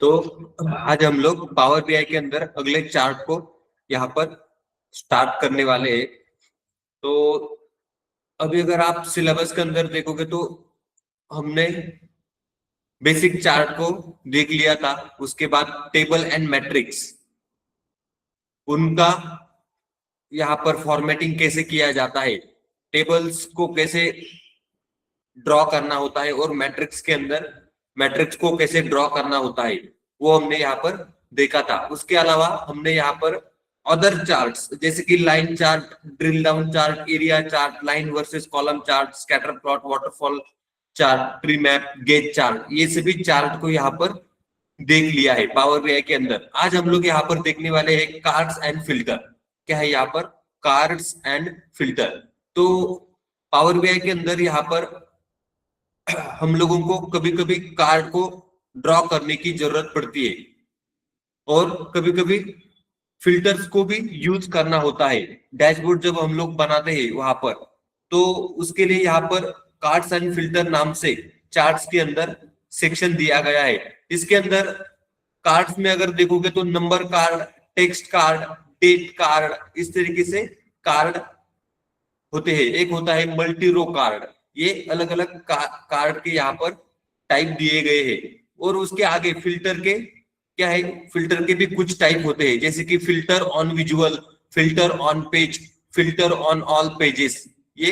तो आज हम लोग पावर बीआई के अंदर अगले चार्ट को यहाँ पर स्टार्ट करने वाले हैं। तो अभी अगर आप सिलेबस के अंदर देखोगे तो हमने बेसिक चार्ट को देख लिया था, उसके बाद टेबल एंड मैट्रिक्स, उनका यहाँ पर फॉर्मेटिंग कैसे किया जाता है, टेबल्स को कैसे ड्रॉ करना होता है और मैट्रिक्स के अंदर मैट्रिक्स को कैसे ड्रॉ करना होता है, वो हमने यहाँ पर देखा था। उसके अलावा हमने यहाँ पर अदर चार्ट्स जैसे कि line chart, drill down chart, area chart, line versus column chart, scatter plot, waterfall chart, tree map, gauge chart, ये सभी चार्ट को यहाँ पर देख लिया है पावर बीआई के अंदर। आज हम लोग यहाँ पर देखने वाले हैं कार्ड्स एंड फिल्टर। क्या है यहाँ पर? Cards and filter. तो पावर बीआई के अंदर यहाँ पर हम लोगों को कभी कभी कार्ड को ड्रॉ करने की जरूरत पड़ती है और कभी कभी फिल्टर्स को भी यूज करना होता है। डैशबोर्ड जब हम लोग बनाते हैं वहां पर, तो उसके लिए यहाँ पर कार्ड्स एंड फिल्टर नाम से चार्ट्स के अंदर सेक्शन दिया गया है। इसके अंदर कार्ड्स में अगर देखोगे तो number card, text card, date card, इस तरीके से कार्ड होते हैं। एक होता है मल्टी रो कार्ड। ये अलग अलग कार्ड के यहाँ पर टाइप दिए गए हैं। और उसके आगे फिल्टर के क्या है, फिल्टर के भी कुछ टाइप होते हैं, जैसे कि filter on visual, filter on page, filter on all pages. ये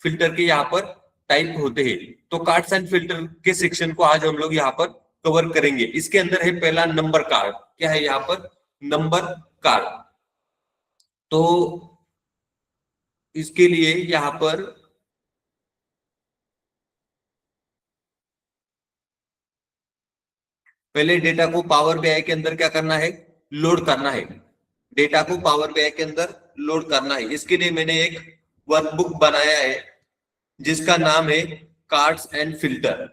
फिल्टर के यहाँ पर टाइप होते हैं। तो कार्ड्स एंड फिल्टर के सेक्शन को आज हम लोग यहाँ पर कवर करेंगे। इसके अंदर है पहला नंबर कार्ड। क्या है यहाँ पर? Number card. तो इसके लिए यहाँ पर पहले डेटा को पावर बीआई के अंदर क्या करना है? लोड करना है। डेटा को पावर बीआई के अंदर लोड करना है। इसके लिए मैंने एक वर्कबुक बनाया है जिसका नाम है कार्ड्स एंड फिल्टर।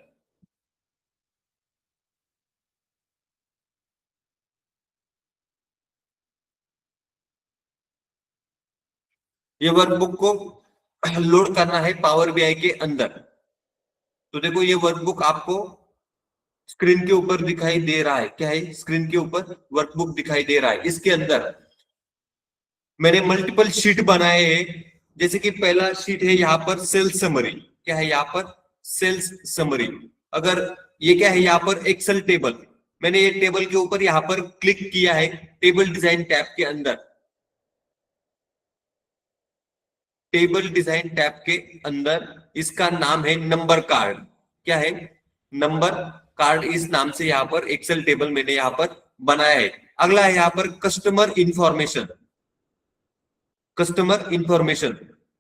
ये वर्कबुक को लोड करना है पावर बीआई के अंदर। तो देखो ये वर्कबुक आपको स्क्रीन के ऊपर दिखाई दे रहा है। क्या है? स्क्रीन के ऊपर वर्कबुक दिखाई दे रहा है। इसके अंदर मैंने मल्टीपल शीट बनाए हैं। जैसे कि पहला शीट है यहाँ पर सेल्स समरी। क्या है यहाँ पर? Sales summary. अगर ये क्या है यहाँ पर? Excel table. मैंने ये टेबल के ऊपर यहाँ पर क्लिक किया है टेबल डिजाइन टैब के अंदर। टेबल डिजाइन टैब के अंदर इसका नाम है नंबर कार्ड। क्या है? Number card. इस नाम से यहाँ पर एक्सेल टेबल मैंने यहाँ पर बनाया है। अगला है यहाँ पर कस्टमर इंफॉर्मेशन। Customer information.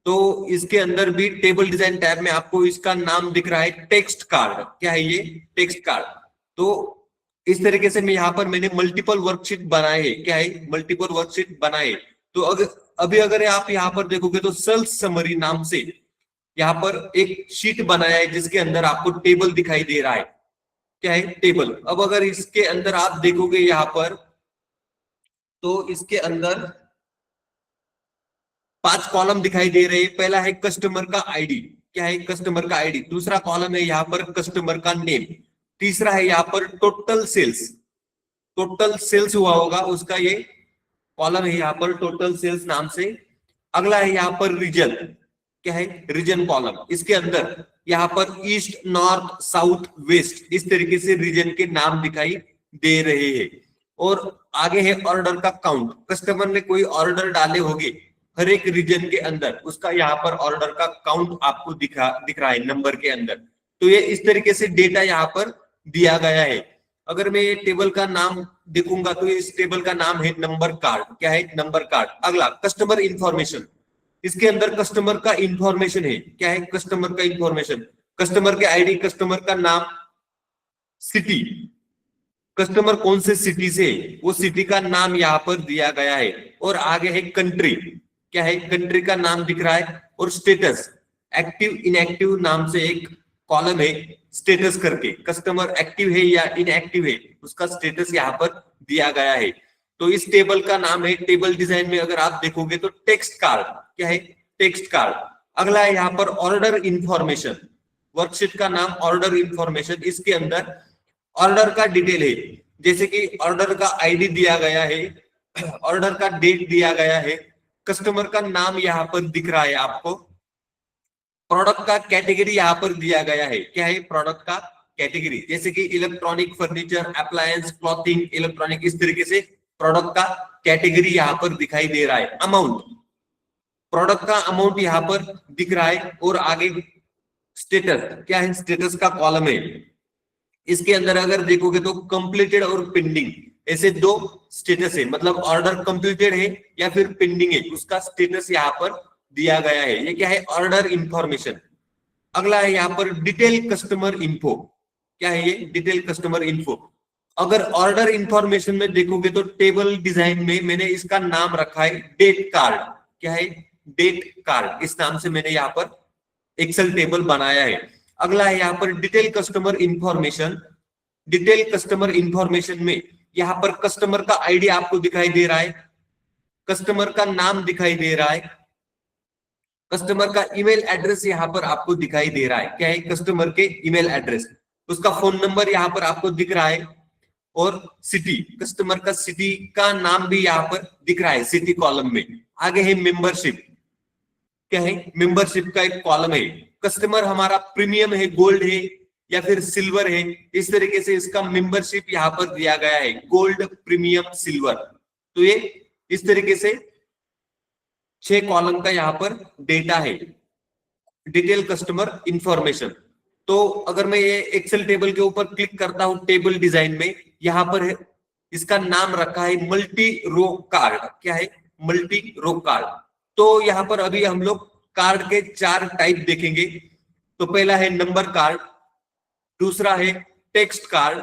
तो इसके अंदर भी टेबल डिजाइन टैब में आपको इसका नाम दिख रहा है टेक्स्ट कार्ड। क्या है ये? Text card. तो इस तरीके से मैं यहाँ पर मैंने मल्टीपल वर्कशीट बनाए हैं। क्या है? मल्टीपल वर्कशीट बनाए। तो अभी अगर आप यहाँ पर देखोगे तो सेल्स समरी नाम से यहाँ पर एक शीट बनाया है जिसके अंदर आपको टेबल दिखाई दे रहा है। क्या है? टेबल। अब अगर इसके अंदर आप देखोगे यहाँ पर, तो इसके अंदर 5 कॉलम दिखाई दे रहे हैं। पहला है कस्टमर का आईडी। क्या है? कस्टमर का आईडी। दूसरा कॉलम है यहाँ पर कस्टमर का नेम। तीसरा है यहाँ पर टोटल सेल्स। टोटल सेल्स हुआ होगा उसका ये कॉलम है यहाँ पर टोटल सेल्स नाम से। अगला है यहाँ पर रीजन। क्या है? Region column. इसके अंदर यहाँ पर ईस्ट, नॉर्थ, साउथ, वेस्ट, इस तरीके से रीजन के नाम दिखाई दे रहे हैं। और आगे है ऑर्डर का काउंट। कस्टमर ने कोई ऑर्डर डाले होंगे हर एक रीजन के अंदर, उसका यहाँ पर ऑर्डर का काउंट आपको दिख रहा है नंबर के अंदर। तो ये इस तरीके से डेटा यहाँ पर दिया गया है। अगर मैं ये टेबल का नाम देखूंगा तो इस टेबल का नाम है नंबर कार्ड। क्या है? Number card. अगला कस्टमर इंफॉर्मेशन। इसके अंदर कस्टमर का इंफॉर्मेशन है। क्या है? कस्टमर का इंफॉर्मेशन। कस्टमर के आईडी, कस्टमर का नाम, सिटी, कस्टमर कौन से सिटी से, वो सिटी का नाम यहाँ पर दिया गया है। और आगे है कंट्री। क्या है? कंट्री का नाम दिख रहा है। और स्टेटस, एक्टिव इनएक्टिव नाम से एक कॉलम है स्टेटस करके। कस्टमर एक्टिव है या इनएक्टिव है उसका स्टेटस यहाँ पर दिया गया है। तो इस टेबल का नाम है, टेबल डिजाइन में अगर आप देखोगे तो टेक्स्ट कार्ड। क्या है? Text card. अगला है यहाँ पर ऑर्डर इंफॉर्मेशन। वर्कशीट का नाम ऑर्डर इंफॉर्मेशन। इसके अंदर ऑर्डर का डिटेल है। जैसे कि ऑर्डर का आईडी दिया गया है, ऑर्डर का डेट दिया गया है, कस्टमर का नाम यहाँ पर दिख रहा है आपको, प्रोडक्ट का कैटेगरी यहाँ पर दिया गया है। क्या है? प्रोडक्ट का कैटेगरी, जैसे कि electronic, furniture, appliance, clothing, electronic, इस तरीके से प्रोडक्ट का कैटेगरी यहाँ पर दिखाई दे रहा है। अमाउंट, प्रोडक्ट का अमाउंट यहाँ पर दिख रहा है। और आगे स्टेटस, क्या है? स्टेटस का कॉलम है। इसके अंदर अगर देखोगे तो कंप्लीटेड और पेंडिंग, ऐसे दो स्टेटस है, मतलब ऑर्डर कंप्लीटेड है या फिर पेंडिंग है, उसका स्टेटस यहाँ पर दिया गया है। ये क्या है? Order information. अगला है यहाँ पर डिटेल कस्टमर इन्फो। क्या है ये? Detail customer info. अगर ऑर्डर इंफॉर्मेशन में देखोगे तो टेबल डिजाइन में मैंने इसका नाम रखा है डेट कार्ड। क्या है? डेट कार्ड, इस नाम से मैंने यहाँ पर एक्सेल टेबल बनाया है। अगला है यहाँ पर detail customer information. Detail customer information में यहाँ पर कस्टमर का आईडी आपको दिखाई दे रहा है, कस्टमर का नाम दिखाई दे रहा है, कस्टमर का ईमेल एड्रेस यहाँ पर आपको दिखाई दे रहा है। क्या है? कस्टमर के ईमेल एड्रेस, उसका फोन नंबर यहाँ पर आपको दिख रहा है, और सिटी, कस्टमर का सिटी का नाम भी यहाँ पर दिख रहा है सिटी कॉलम में। आगे है मेंबरशिप। क्या है? मेंबरशिप का एक कॉलम है। कस्टमर हमारा प्रीमियम है, गोल्ड है या फिर सिल्वर है, इस तरीके से इसका मेंबरशिप यहाँ पर दिया गया है, गोल्ड, प्रीमियम, सिल्वर। तो ये इस तरीके से 6 कॉलम का यहाँ पर डेटा है, डिटेल कस्टमर इंफॉर्मेशन। तो अगर मैं ये एक्सेल टेबल के ऊपर क्लिक करता हूं, टेबल डिजाइन में, यहाँ पर है, इसका नाम रखा है मल्टी रो कार्ड। क्या है? Multi row card. तो यहाँ पर अभी हम लोग कार्ड के 4 टाइप देखेंगे। तो पहला है नंबर कार्ड, दूसरा है टेक्स्ट कार्ड,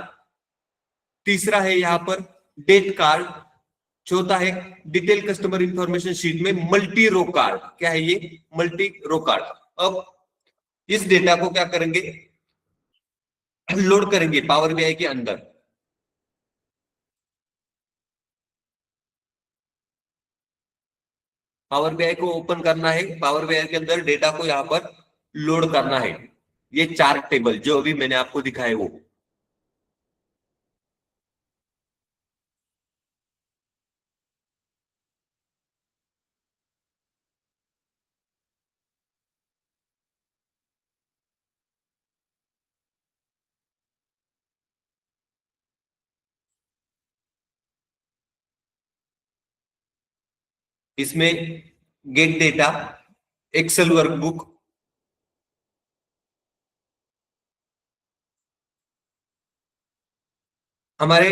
तीसरा है यहाँ पर डेट कार्ड, चौथा है डिटेल कस्टमर इंफॉर्मेशन शीट में मल्टी रो कार्ड। क्या है ये? Multi row card. अब इस डेटा को क्या करेंगे? लोड करेंगे पावर बीआई के अंदर। पावर बीआई को ओपन करना है, पावर बीआई के अंदर डेटा को यहाँ पर लोड करना है। ये 4 टेबल जो अभी मैंने आपको दिखाए वो। इसमें गेट डेटा, एक्सेल वर्कबुक, हमारे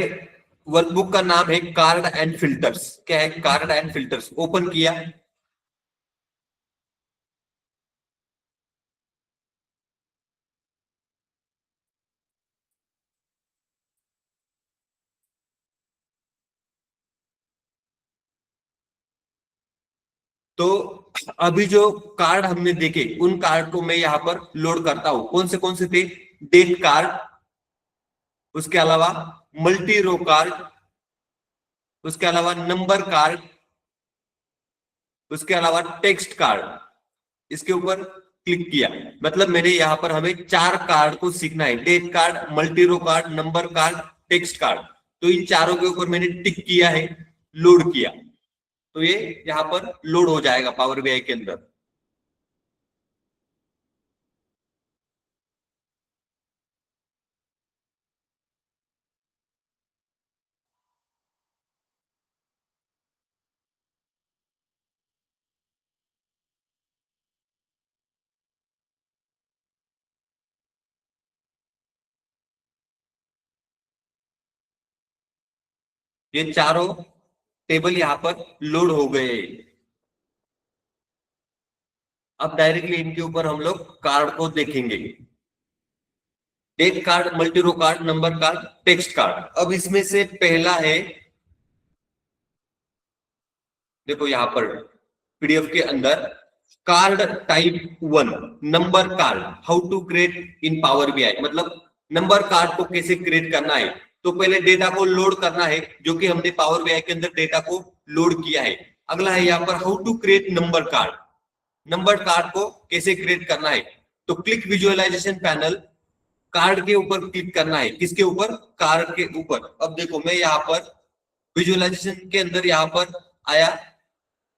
वर्कबुक का नाम है कार्ड एंड फिल्टर्स। क्या है? Card and filters. ओपन किया, तो अभी जो कार्ड हमने देखे उन कार्ड को मैं यहाँ पर लोड करता हूं। कौन से थे? डेट कार्ड, उसके अलावा मल्टी रो कार्ड, उसके अलावा नंबर कार्ड, उसके अलावा टेक्स्ट कार्ड। इसके ऊपर क्लिक किया, मतलब मैंने यहाँ पर हमें 4 कार्ड को सीखना है, date card, multi row card, number card, text card. तो इन चारों के ऊपर मैंने टिक किया है, लोड किया, तो ये यहाँ पर लोड हो जाएगा पावर बीआई के अंदर। ये चारों टेबल यहाँ पर लोड हो गए। अब डायरेक्टली इनके ऊपर हम लोग कार्ड को देखेंगे। Date card, multi row card, number card, text card. अब इसमें से पहला है, देखो यहाँ पर पीडीएफ के अंदर, card type 1, number card, how to create in power BI. मतलब नंबर कार्ड को कैसे क्रिएट करना है। तो पहले डेटा को लोड करना है, जो कि हमने पावर बीआई के अंदर डेटा को लोड किया है। अगला है यहाँ पर how to create number card. Number card को कैसे क्रिएट करना है। तो क्लिक विजुअलाइजेशन पैनल, कार्ड के ऊपर क्लिक करना है। किसके ऊपर? कार्ड के ऊपर। अब देखो मैं यहाँ पर विजुअलाइजेशन के अंदर यहाँ पर आया,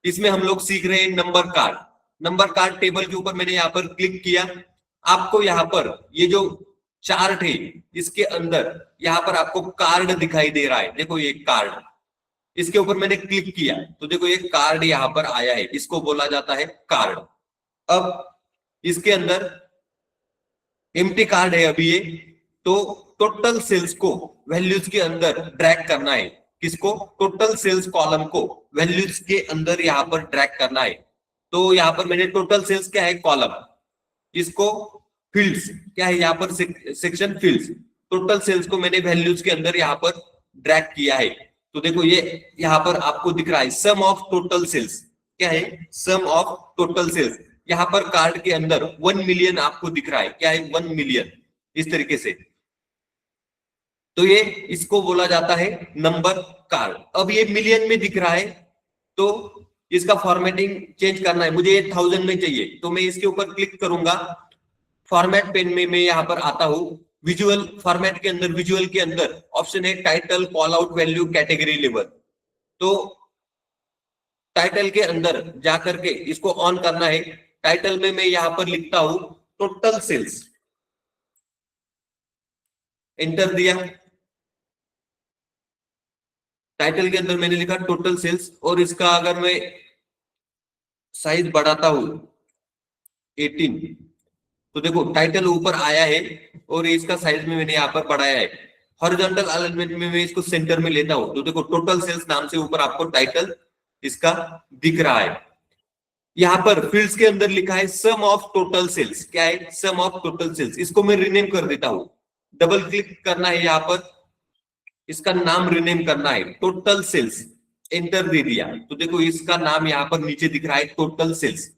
इसमें हम लोग सीख रहे हैं number card. Number card table के ऊपर मैंने यहाँ पर क्लिक किया। आपको यहाँ पर ये जो चार्ट है इसके अंदर यहाँ पर आपको कार्ड दिखाई दे रहा है। देखो ये कार्ड, इसके ऊपर मैंने क्लिक किया तो देखो ये कार्ड यहाँ पर आया है, इसको बोला जाता है कार्ड। अब इसके अंदर एम्प्टी कार्ड है अभी ये, तो टोटल सेल्स को वैल्यूज के अंदर ड्रैग करना है। किसको? टोटल सेल्स कॉलम को वैल्यूज के अंदर यहाँ पर ड्रैग करना है। तो यहाँ पर मैंने टोटल सेल्स क्या है कॉलम, इसको फील्ड्स क्या है यहाँ पर सेक्शन फील्ड्स, टोटल सेल्स को मैंने वैल्यूज के अंदर यहाँ पर ड्रैग किया है। तो देखो ये यहाँ पर आपको दिख रहा है सम ऑफ टोटल सेल्स, क्या है? सम ऑफ टोटल सेल्स। यहाँ पर कार्ड के अंदर 1 मिलियन आपको दिख रहा है, क्या है? 1 मिलियन, इस तरीके से। तो ये इसको बोला जाता है नंबर कार्ड। अब ये मिलियन में दिख रहा है तो इसका फॉर्मेटिंग चेंज करना है, मुझे ये 1000 में चाहिए, तो मैं इसके ऊपर क्लिक करूंगा। फॉर्मेट पेन में मैं यहाँ पर आता हूँ, विजुअल फॉर्मेट के अंदर, विजुअल के अंदर ऑप्शन है title, call out, value, category, level. तो टाइटल के अंदर जाकर के इसको ऑन करना है। टाइटल में मैं यहाँ पर लिखता हूं टोटल सेल्स, एंटर दिया। टाइटल के अंदर मैंने लिखा टोटल सेल्स, और इसका अगर मैं साइज बढ़ाता हूं 18, तो देखो टाइटल ऊपर आया है और इसका साइज में मैंने यहाँ पर बढ़ाया है। हॉरिजॉन्टल अलाइनमेंट में मैं इसको सेंटर में लेता हूं तो देखो टोटल सेल्स नाम से ऊपर आपको टाइटल इसका दिख रहा है। यहाँ पर फील्ड्स के अंदर लिखा है सम ऑफ टोटल सेल्स, क्या है? सम ऑफ टोटल सेल्स। इसको मैं रिनेम कर देता हूं, डबल क्लिक करना है यहाँ पर, इसका नाम रिनेम करना है टोटल सेल्स, एंटर दे दिया तो देखो इसका नाम यहाँ पर नीचे दिख रहा है टोटल सेल्स।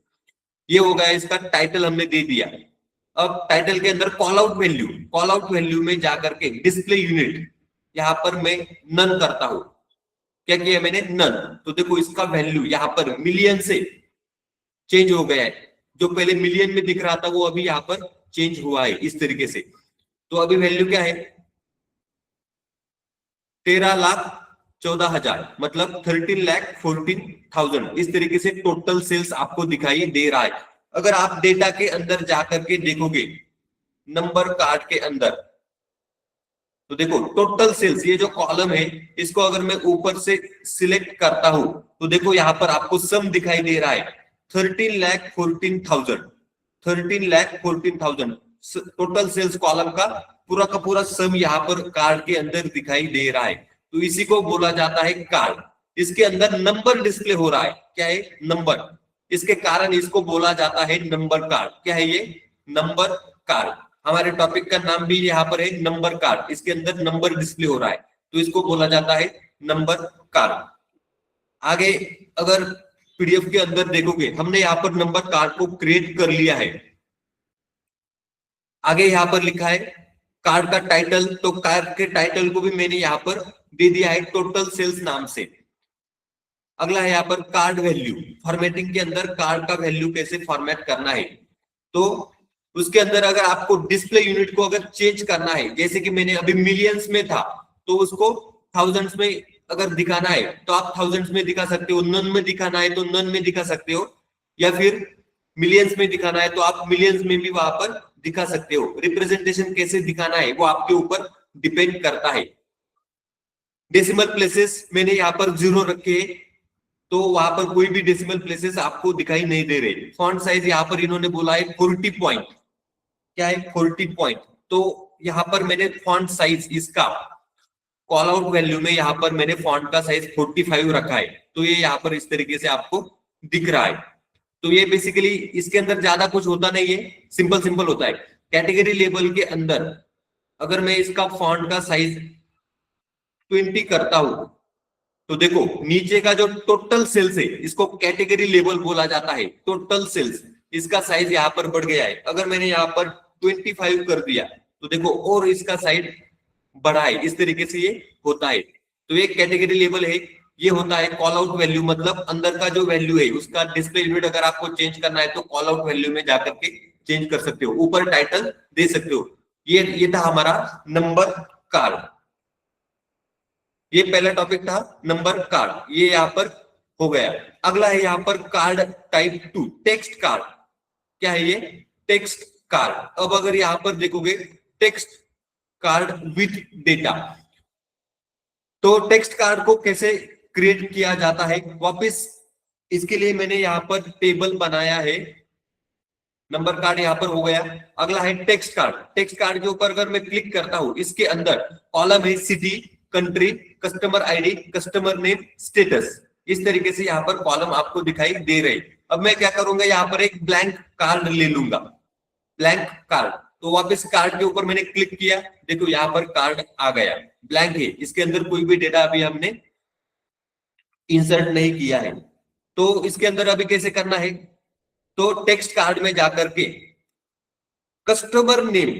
ये हो गया इसका टाइटल, हमने दे दिया। अब टाइटल के अंदर call out value, call out value में जाकर के डिस्प्ले यूनिट यहाँ पर मैं नन करता हूं। क्या किया मैंने? नन। तो देखो इसका वैल्यू यहाँ पर मिलियन से चेंज हो गया है, जो पहले मिलियन में दिख रहा था वो अभी यहाँ पर चेंज हुआ है इस तरीके से। तो अभी वैल्यू क्या है? 13,14,000, मतलब 13,14,000। इस तरीके से टोटल सेल्स आपको दिखाई दे रहा है। अगर आप डेटा के अंदर जाकर के देखोगे नंबर कार्ड के अंदर, तो देखो टोटल सेल्स, ये जो कॉलम है इसको अगर मैं ऊपर से सिलेक्ट करता हूं तो देखो यहाँ पर आपको सम दिखाई दे रहा है 13,14,000, 13,14,000 टोटल सेल्स कॉलम का पूरा सम यहाँ पर कार्ड के अंदर दिखाई दे रहा है। तो इसी को बोला जाता है कार्ड। इसके अंदर नंबर डिस्प्ले हो रहा है, क्या है? नंबर। इसके कारण इसको बोला जाता है नंबर कार्ड। क्या है ये? Number card. हमारे टॉपिक का नाम भी यहाँ पर है नंबर कार्ड, इसके अंदर नंबर डिस्प्ले हो रहा है तो इसको बोला जाता है नंबर कार्ड। आगे अगर पीडीएफ के अंदर देखोगे हमने यहाँ पर नंबर कार्ड को क्रिएट कर लिया है। आगे यहाँ पर लिखा है कार्ड का टाइटल, तो कार्ड के टाइटल को भी मैंने यहाँ पर दे दिया है टोटल सेल्स नाम से। अगला है यहाँ पर कार्ड वैल्यू, फॉर्मेटिंग के अंदर कार्ड का वैल्यू कैसे फॉर्मेट करना है। तो उसके अंदर अगर आपको डिस्प्ले यूनिट को अगर चेंज करना है, जैसे कि मैंने अभी मिलियंस में था तो उसको थाउजेंड्स में अगर दिखाना है तो आप थाउजेंड्स में दिखा सकते हो, नन में दिखाना है तो नन में दिखा सकते हो, या फिर मिलियंस में दिखाना है तो आप मिलियंस में भी वहां पर दिखा सकते हो। रिप्रेजेंटेशन कैसे दिखाना है वो आपके ऊपर डिपेंड करता है। डेसिमल प्लेसेस मैंने यहाँ पर 0 रखे, तो वहां पर कोई भी डेसिमल प्लेसेस आपको दिखाई नहीं दे रहे। फॉन्ट साइज यहाँ पर इन्होंने बोला है 40 पॉइंट, क्या है? 40 पॉइंट। तो यहाँ पर मैंने फॉन्ट साइज इसका कॉल आउट वैल्यू में यहाँ पर मैंने फॉन्ट का साइज 45 रखा है, तो ये यहाँ पर इस तरीके से आपको दिख रहा है। तो ये बेसिकली इसके अंदर ज्यादा कुछ होता नहीं है, सिंपल होता है। कैटेगरी लेबल के अंदर अगर मैं इसका फॉन्ट का साइज 20 करता हूं तो देखो नीचे का जो टोटल सेल्स है इसको कैटेगरी लेबल बोला जाता है। टोटल सेल्स, इसका साइज यहाँ पर बढ़ गया है। अगर मैंने यहाँ पर 25 कर दिया तो देखो और इसका साइज बढ़ा है, इस तरीके से ये होता है। तो ये कैटेगरी लेबल है। ये होता है कॉल आउट वैल्यू, मतलब अंदर का जो वैल्यू है उसका डिस्प्ले यूनिट अगर आपको चेंज करना है तो कॉल आउट वैल्यू में जाकर के चेंज कर सकते हो, ऊपर टाइटल दे सकते हो। ये था हमारा नंबर कार्ड। ये पहला टॉपिक था नंबर कार्ड, ये यहाँ पर हो गया। अगला है यहाँ पर कार्ड टाइप 2, टेक्स्ट कार्ड। क्या है ये? Text card. अब अगर यहाँ पर देखोगे टेक्स्ट कार्ड विथ डेटा, तो टेक्स्ट कार्ड को कैसे क्रिएट किया जाता है, वापस इसके लिए मैंने यहाँ पर टेबल बनाया है। नंबर कार्ड यहाँ पर हो गया। अगला है टेक्स्ट कार्ड। टेक्स्ट कार्ड के ऊपर अगर मैं क्लिक करता हूं, इसके अंदर कॉलम है city, country, customer ID, customer name, status. इस तरीके से यहाँ पर कॉलम आपको दिखाई दे रहे। अब मैं क्या करूंगा, यहाँ पर एक ब्लैंक कार्ड ले लूंगा, ब्लैंक कार्ड। तो वापस कार्ड के ऊपर मैंने क्लिक किया, देखो यहाँ पर कार्ड आ गया, ब्लैंक है, इसके अंदर कोई भी डेटा अभी हमने इंसर्ट नहीं किया है। तो इसके अंदर अभी कैसे करना है, तो टेक्स्ट कार्ड में जाकर के कस्टमर नेम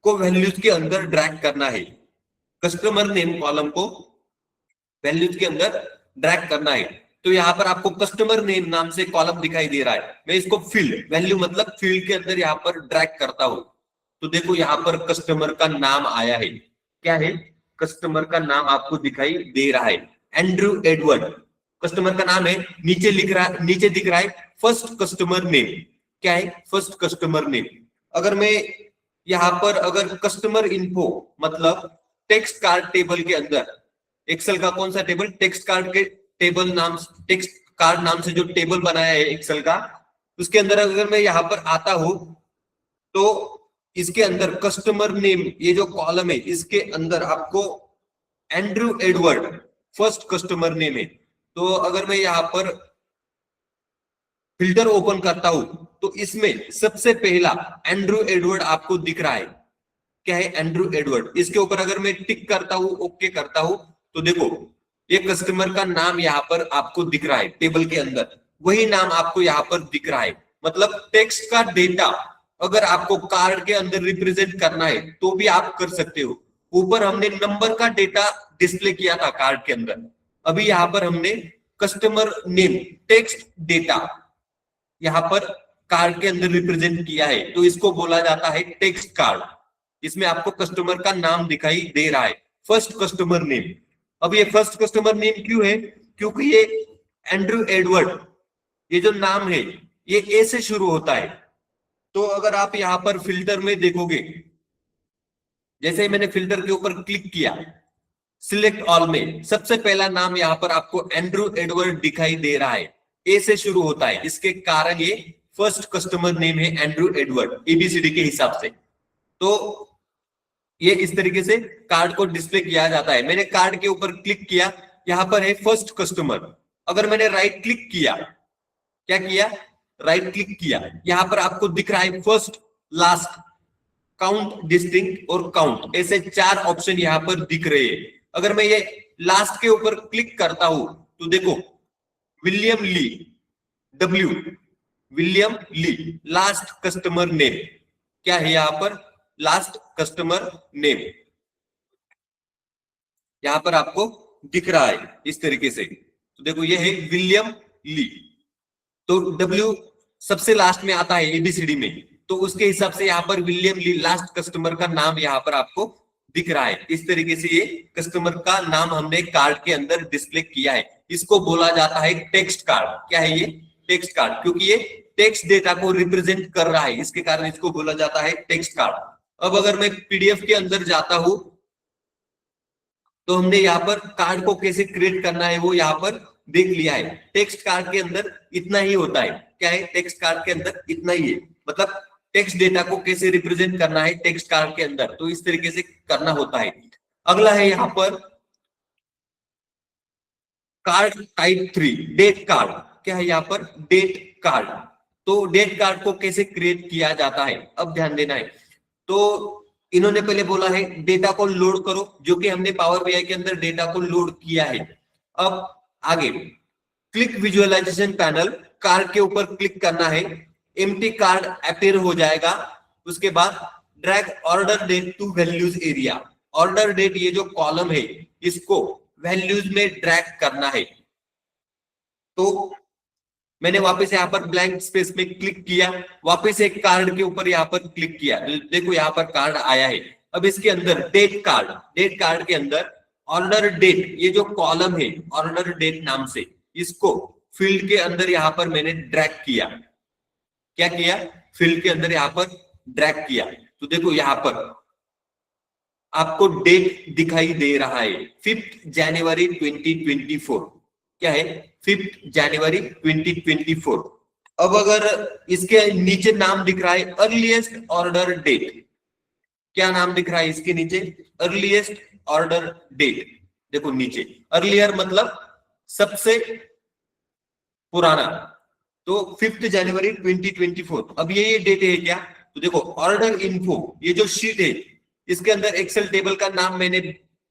को वैल्यूज के अंदर ड्रैग करना है। कस्टमर नेम कॉलम को वैल्यूज के अंदर ड्रैग करना है। तो यहाँ पर आपको कस्टमर नेम नाम से कॉलम दिखाई दे रहा है, मैं इसको फील्ड, वैल्यू मतलब फील्ड के अंदर यहाँ पर ड्रैग करता हूं। तो देखो यहाँ पर कस्टमर का नाम आया है। क्या है? कस्टमर का नाम आपको दिखाई दे रहा है, एंड्रू एडवर्ड कस्टमर का नाम है। नीचे लिख रहा है, नीचे दिख रहा है फर्स्ट कस्टमर नेम। क्या है? First customer name. अगर मैं यहाँ पर अगर कस्टमर इन्फो मतलब टेक्स्ट कार्ड टेबल के अंदर, एक्सेल का कौन सा टेबल, टेक्स्ट कार्ड के टेबल नाम, टेक्स्ट कार्ड नाम से जो टेबल बनाया है एक्सेल का, उसके अंदर अगर मैं यहाँ पर आता हूं, तो इसके अंदर कस्टमर नेम ये जो कॉलम है, इसके अंदर आपको Andrew Edward first customer name है। तो अगर मैं यहाँ पर फिल्टर ओपन करता हूं, तो इसमें सबसे पहला एंड्रू एडवर्ड आपको दिख रहा है। क्या है? Andrew Edward. इसके ऊपर अगर मैं टिक करता हूं, ओके करता हूं, तो देखो ये कस्टमर का नाम यहाँ पर आपको दिख रहा है टेबल के अंदर, वही नाम आपको यहाँ पर दिख रहा है। मतलब टेक्स्ट का डेटा अगर आपको कार्ड के अंदर रिप्रेजेंट करना है तो भी आप कर सकते हो। ऊपर हमने नंबर का डेटा डिस्प्ले किया था कार्ड के अंदर, अभी यहाँ पर हमने कस्टमर नेम टेक्स्ट डेटा यहाँ पर कार्ड के अंदर रिप्रेजेंट किया है, तो इसको बोला जाता है टेक्स्ट कार्ड। इसमें आपको कस्टमर का नाम दिखाई दे रहा है, फर्स्ट कस्टमर नेम। अब ये फर्स्ट कस्टमर नेम क्यों है? क्योंकि ये एंड्रू एडवर्ड ये जो नाम है ये ए से शुरू होता है। तो अगर आप यहाँ पर फिल्टर में देखोगे, जैसे ही मैंने फिल्टर के ऊपर क्लिक किया, सिलेक्ट ऑल में सबसे पहला नाम यहाँ पर आपको एंड्रू एडवर्ड दिखाई दे रहा है, ए से शुरू होता है, इसके कारण ये फर्स्ट कस्टमर नेम है एंड्रू एडवर्ड एबीसीडी के हिसाब से। तो ये इस तरीके से कार्ड को डिस्प्ले किया जाता है। मैंने कार्ड के ऊपर क्लिक किया, यहाँ पर है फर्स्ट कस्टमर। अगर मैंने राइट क्लिक किया, क्या किया? राइट क्लिक किया, यहाँ पर आपको दिख रहा है फर्स्ट, लास्ट, काउंट, डिस्टिंक्ट और काउंट, ऐसे 4 ऑप्शन यहाँ पर दिख रहे हैं। अगर मैं ये लास्ट के ऊपर क्लिक करता हूं, तो देखो विलियम ली, डब्ल्यू, विलियम ली लास्ट कस्टमर नेम। क्या है यहाँ पर? लास्ट कस्टमर नेम यहां पर आपको दिख रहा है इस तरीके से। तो देखो ये है विलियम ली, तो डब्ल्यू सबसे लास्ट में आता है एबीसीडी में, तो उसके हिसाब से यहाँ पर विलियम ली लास्ट कस्टमर का नाम यहाँ पर आपको दिख रहा है। इस तरीके से ये कस्टमर का नाम हमने कार्ड के अंदर डिस्प्ले किया है। इसको बोला जाता है टेक्स्ट कार्ड। क्या है ये? टेक्स्ट कार्ड, क्योंकि ये टेक्स्ट डेटा को रिप्रेजेंट कर रहा है, इसके कारण इसको बोला जाता है टेक्स्ट कार्ड। अब अगर मैं पीडीएफ के अंदर जाता हूं, तो हमने यहाँ पर कार्ड को कैसे क्रिएट करना है वो यहाँ पर देख लिया है। टेक्स्ट कार्ड के अंदर इतना ही होता है। क्या है? टेक्स्ट कार्ड के अंदर इतना ही है, मतलब टेक्स्ट डेटा को कैसे रिप्रेजेंट करना है टेक्स्ट कार्ड के अंदर, तो इस तरीके से करना होता है। अगला है यहाँ पर कार्ड टाइप 3, डेट कार्ड। क्या है यहाँ पर? Date card. तो डेट कार्ड को कैसे क्रिएट किया जाता है, अब ध्यान देना है। तो इन्होंने पहले बोला है डेटा को लोड करो, जो कि हमने पावर बीआई के अंदर डेटा को लोड किया है। अब आगे क्लिक विजुअलाइजेशन पैनल, कार्ड के ऊपर क्लिक करना है, एम्प्टी कार्ड अपीयर हो जाएगा। उसके बाद drag order date to values area. Order date ये जो कॉलम है इसको वैल्यूज में ड्रैग करना है। तो मैंने वापस यहाँ पर ब्लैंक स्पेस में क्लिक किया, वापस एक कार्ड के ऊपर यहाँ पर क्लिक किया, देखो यहाँ पर कार्ड आया है। अब इसके अंदर डेट कार्ड के अंदर ऑर्डर डेट, ये जो कॉलम है ऑर्डर डेट नाम से, इसको फील्ड के अंदर यहाँ पर मैंने ड्रैग किया। क्या किया? फील्ड के अंदर यहाँ पर ड्रैग किया। तो देखो यहाँ पर आपको डेट दिखाई दे रहा है 5 जनवरी 2024। क्या है? 5 जनवरी 2024। अब अगर इसके नीचे नाम दिख रहा है अर्लीस्ट ऑर्डर डेट, क्या नाम दिख रहा है इसके नीचे? Earliest order date. देखो नीचे अर्लियर मतलब सबसे पुराना, तो 5 जनवरी 2024। अब ये डेट है क्या? तो देखो ऑर्डर इन्फो, ये जो शीट है इसके अंदर एक्सेल टेबल का नाम मैंने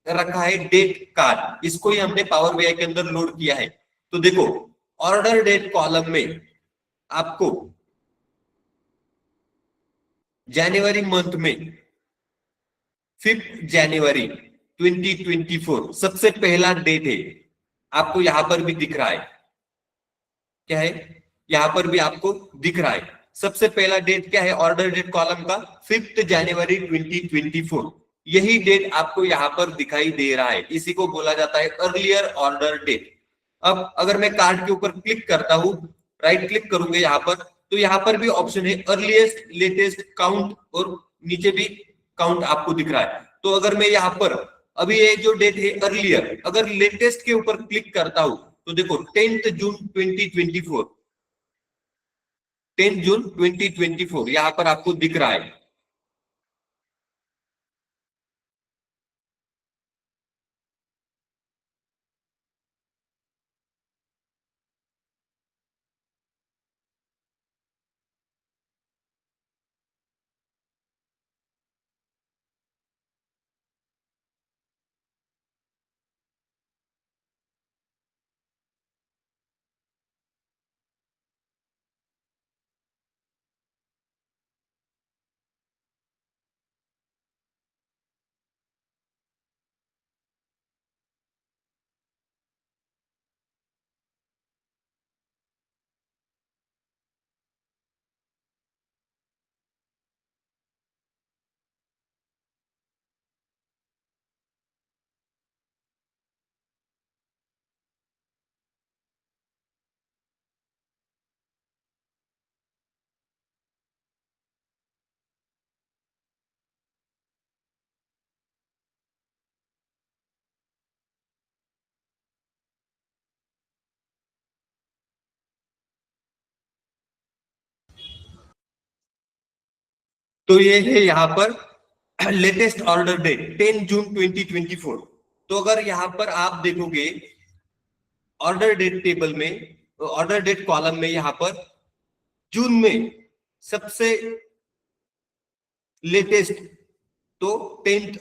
रखा है डेट कार्ड, इसको ही हमने पावर बीआई के अंदर लोड किया है। तो देखो ऑर्डर डेट कॉलम में आपको जनवरी मंथ में 5 जनवरी 2024 सबसे पहला डेट है, आपको यहां पर भी दिख रहा है। क्या है? यहां पर भी आपको दिख रहा है सबसे पहला डेट क्या है ऑर्डर डेट कॉलम का? 5 जनवरी 2024। यही डेट आपको यहां पर दिखाई दे रहा है, इसी को बोला जाता है अर्लियर ऑर्डर डेट। अब अगर मैं कार्ड के ऊपर क्लिक करता हूं, राइट क्लिक करूंगे यहां पर, तो यहां पर भी ऑप्शन है अर्लीस्ट, लेटेस्ट, काउंट, और नीचे भी काउंट आपको दिख रहा है। तो अगर मैं यहाँ पर अभी ये जो डेट है अर्लियर, अगर लेटेस्ट के ऊपर क्लिक करता हूं तो देखो 10 जून 2024, 10 जून 2024 यहां पर आपको दिख रहा है। तो ये है यहाँ पर लेटेस्ट ऑर्डर डेट 10 जून 2024। तो अगर यहाँ पर आप देखोगे ऑर्डर डेट टेबल में, ऑर्डर डेट कॉलम में यहाँ पर जून में सबसे लेटेस्ट तो 10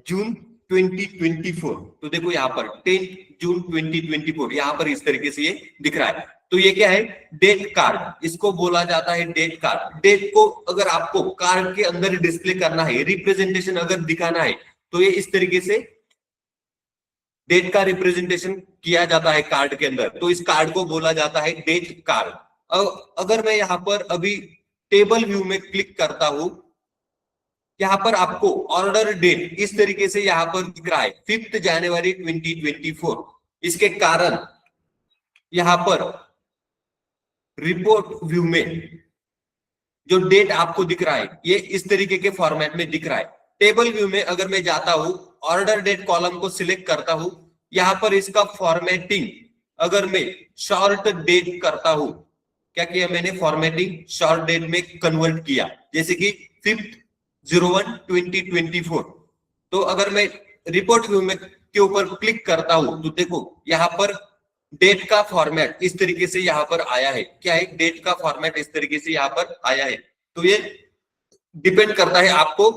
जून 2024। तो देखो यहाँ पर 10 जून 2024 यहाँ पर इस तरीके से ये दिख रहा है। तो ये क्या है? डेट कार्ड, इसको बोला जाता है डेट कार्ड। डेट को अगर आपको कार्ड के अंदर डिस्प्ले करना है, रिप्रेजेंटेशन अगर दिखाना है, तो ये इस तरीके से डेट का रिप्रेजेंटेशन किया जाता है कार्ड के अंदर। तो इस कार्ड को बोला जाता है डेट कार्ड। अगर मैं यहाँ पर अभी टेबल व्यू में क्लिक करता हूं, यहाँ पर आपको ऑर्डर डेट इस तरीके से यहाँ पर दिख रहा है 5 जनवरी 2024। इसके कारण यहाँ पर रिपोर्ट व्यू में जो डेट आपको दिख रहा है ये इस तरीके के फॉर्मेट में दिख रहा है। टेबल व्यू में अगर मैं जाता हूं, ऑर्डर डेट कॉलम को सिलेक्ट करता हूं, यहाँ पर इसका फॉर्मेटिंग अगर मैं शॉर्ट डेट करता हूं, क्या किया मैंने? फॉर्मेटिंग शॉर्ट डेट में कन्वर्ट किया, जैसे कि 5/01/2024। तो अगर मैं रिपोर्ट व्यू में के ऊपर क्लिक करता हूं तो देखो यहाँ पर डेट का फॉर्मेट इस तरीके से यहाँ पर आया है। क्या है? डेट का फॉर्मेट इस तरीके से यहाँ पर आया है। तो ये डिपेंड करता है आपको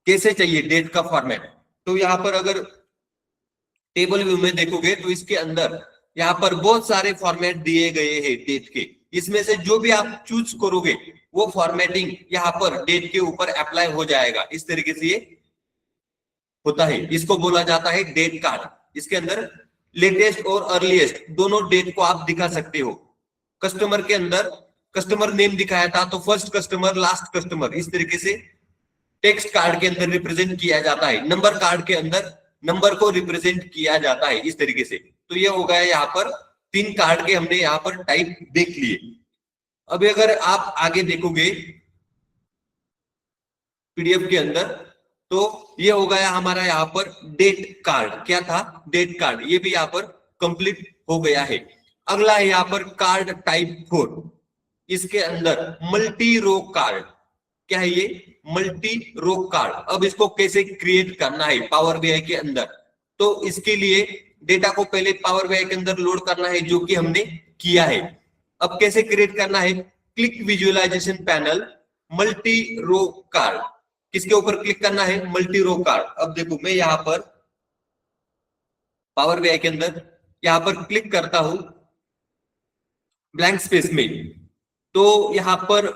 कैसे चाहिए डेट का फॉर्मेट। तो यहाँ पर अगर टेबल व्यू में देखोगे तो इसके अंदर यहाँ पर बहुत सारे फॉर्मेट दिए गए हैं डेट के, इसमें से जो भी आप चूज करोगे वो फॉर्मेटिंग यहाँ पर डेट के ऊपर अप्लाई हो जाएगा। इस तरीके से ये होता है, इसको बोला जाता है डेट कार्ड। इसके अंदर लेटेस्ट और अर्लीस्ट दोनों डेट को आप दिखा सकते हो। कस्टमर के अंदर कस्टमर नेम दिखाया था, तो फर्स्ट कस्टमर, लास्ट कस्टमर, इस तरीके से टेक्स्ट कार्ड के अंदर रिप्रेजेंट किया जाता है। नंबर कार्ड के अंदर नंबर को रिप्रेजेंट किया जाता है इस तरीके से। तो ये हो गया यहाँ पर 3 कार्ड के हमने यहाँ पर टाइप देख लिए। अभी अगर आप आगे देखोगे पीडीएफ के अंदर, तो ये हो गया हमारा यहाँ पर डेट कार्ड। क्या था? Date card. ये भी यहाँ पर कंप्लीट हो गया है। अगला है यहाँ पर कार्ड टाइप 4। इसके अंदर मल्टी रो कार्ड। क्या है ये? Multi row card. अब इसको कैसे क्रिएट करना है पावर बीआई के अंदर? तो इसके लिए डेटा को पहले पावर बीआई के अंदर लोड करना है, जो कि हमने किया है। अब कैसे क्रिएट करना है? Click visualisation panel, multi row card. किसके ऊपर क्लिक करना है? Multi row card. अब देखो मैं यहां पर पावर बीआई के अंदर यहां पर क्लिक करता हूं ब्लैंक स्पेस में, तो यहां पर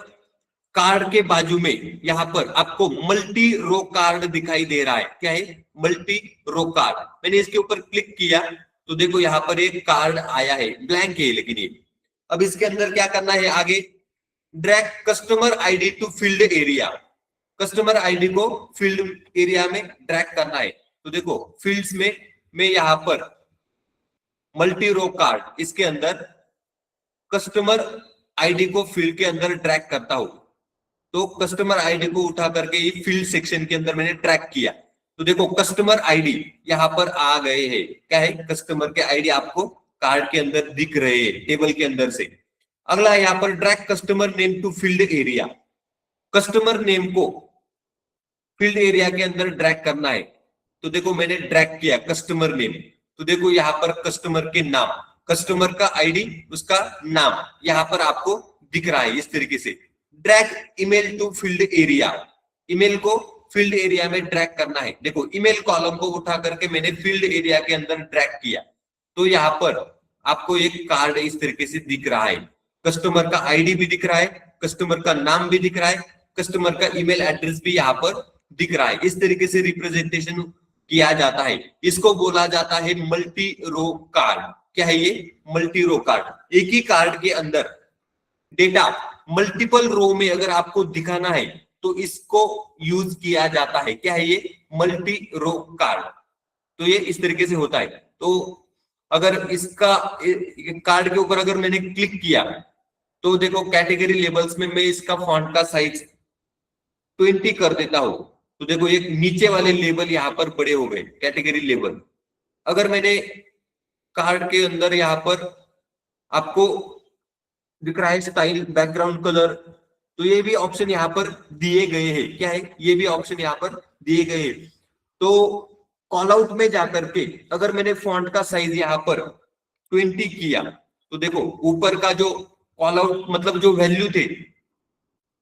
कार्ड के बाजू में यहां पर आपको मल्टी रो कार्ड दिखाई दे रहा है। क्या है? Multi row card. मैंने इसके ऊपर क्लिक किया तो देखो यहां पर एक कार्ड आया है, ब्लैंक है लेकिन ये। अब इसके अंदर क्या करना है आगे? Drag customer ID to field area. Customer ID को फील्ड एरिया में ड्रैग करना है। तो देखो फील्ड्स में मैं यहां पर मल्टी रो कार्ड, इसके अंदर कस्टमर आईडी को फील्ड के अंदर ड्रैग करता हूं। तो कस्टमर आईडी को उठा करके ये फील्ड सेक्शन के अंदर मैंने ट्रैक किया। तो देखो कस्टमर आईडी यहां पर आ गए हैं। क्या है? कस्टमर के आईडी आपको कार्ड के अंदर दिख रहे हैं टेबल के अंदर से। अगला यहां पर drag customer name to field area. Customer name को फील्ड एरिया के अंदर ड्रैग करना है। तो देखो मैंने ड्रैग किया कस्टमर नेम। तो देखो यहाँ पर कस्टमर के नाम, कस्टमर का आईडी, उसका नाम यहाँ पर आपको दिख रहा है इस तरीके से। Drag email to field area. Email को फील्ड एरिया में ड्रैग करना है। देखो ईमेल कॉलम को उठा करके मैंने फील्ड एरिया के अंदर ड्रैग किया, तो यहाँ पर आपको एक कार्ड इस तरीके से दिख रहा है। कस्टमर का आईडी भी दिख रहा है, कस्टमर का नाम भी दिख रहा है, कस्टमर का ईमेल एड्रेस भी यहाँ पर दिख रहा है। इस तरीके से रिप्रेजेंटेशन किया जाता है। इसको बोला जाता है मल्टी रो कार्ड। क्या है ये? Multi row card. एक ही कार्ड के अंदर डेटा मल्टीपल रो में अगर आपको दिखाना है तो इसको यूज किया जाता है। क्या है ये? Multi row card. तो ये इस तरीके से होता है। तो अगर इसका कार्ड के ऊपर अगर मैंने क्लिक किया तो देखो कैटेगरी लेबल्स में मैं इसका फॉन्ट का साइज 20 कर देता हूं। तो देखो एक नीचे वाले लेबल यहाँ पर बड़े हो गए, कैटेगरी लेबल। अगर मैंने कार्ड के अंदर यहाँ पर आपको दिख रहा है स्टाइल, बैकग्राउंड कलर, तो ये भी ऑप्शन यहाँ पर दिए गए हैं। क्या है? ये भी ऑप्शन यहाँ पर दिए गए हैं। तो कॉल आउट में जाकर के अगर मैंने फॉन्ट का साइज यहाँ पर 20 किया तो देखो ऊपर का जो कॉल आउट मतलब जो वैल्यू थे,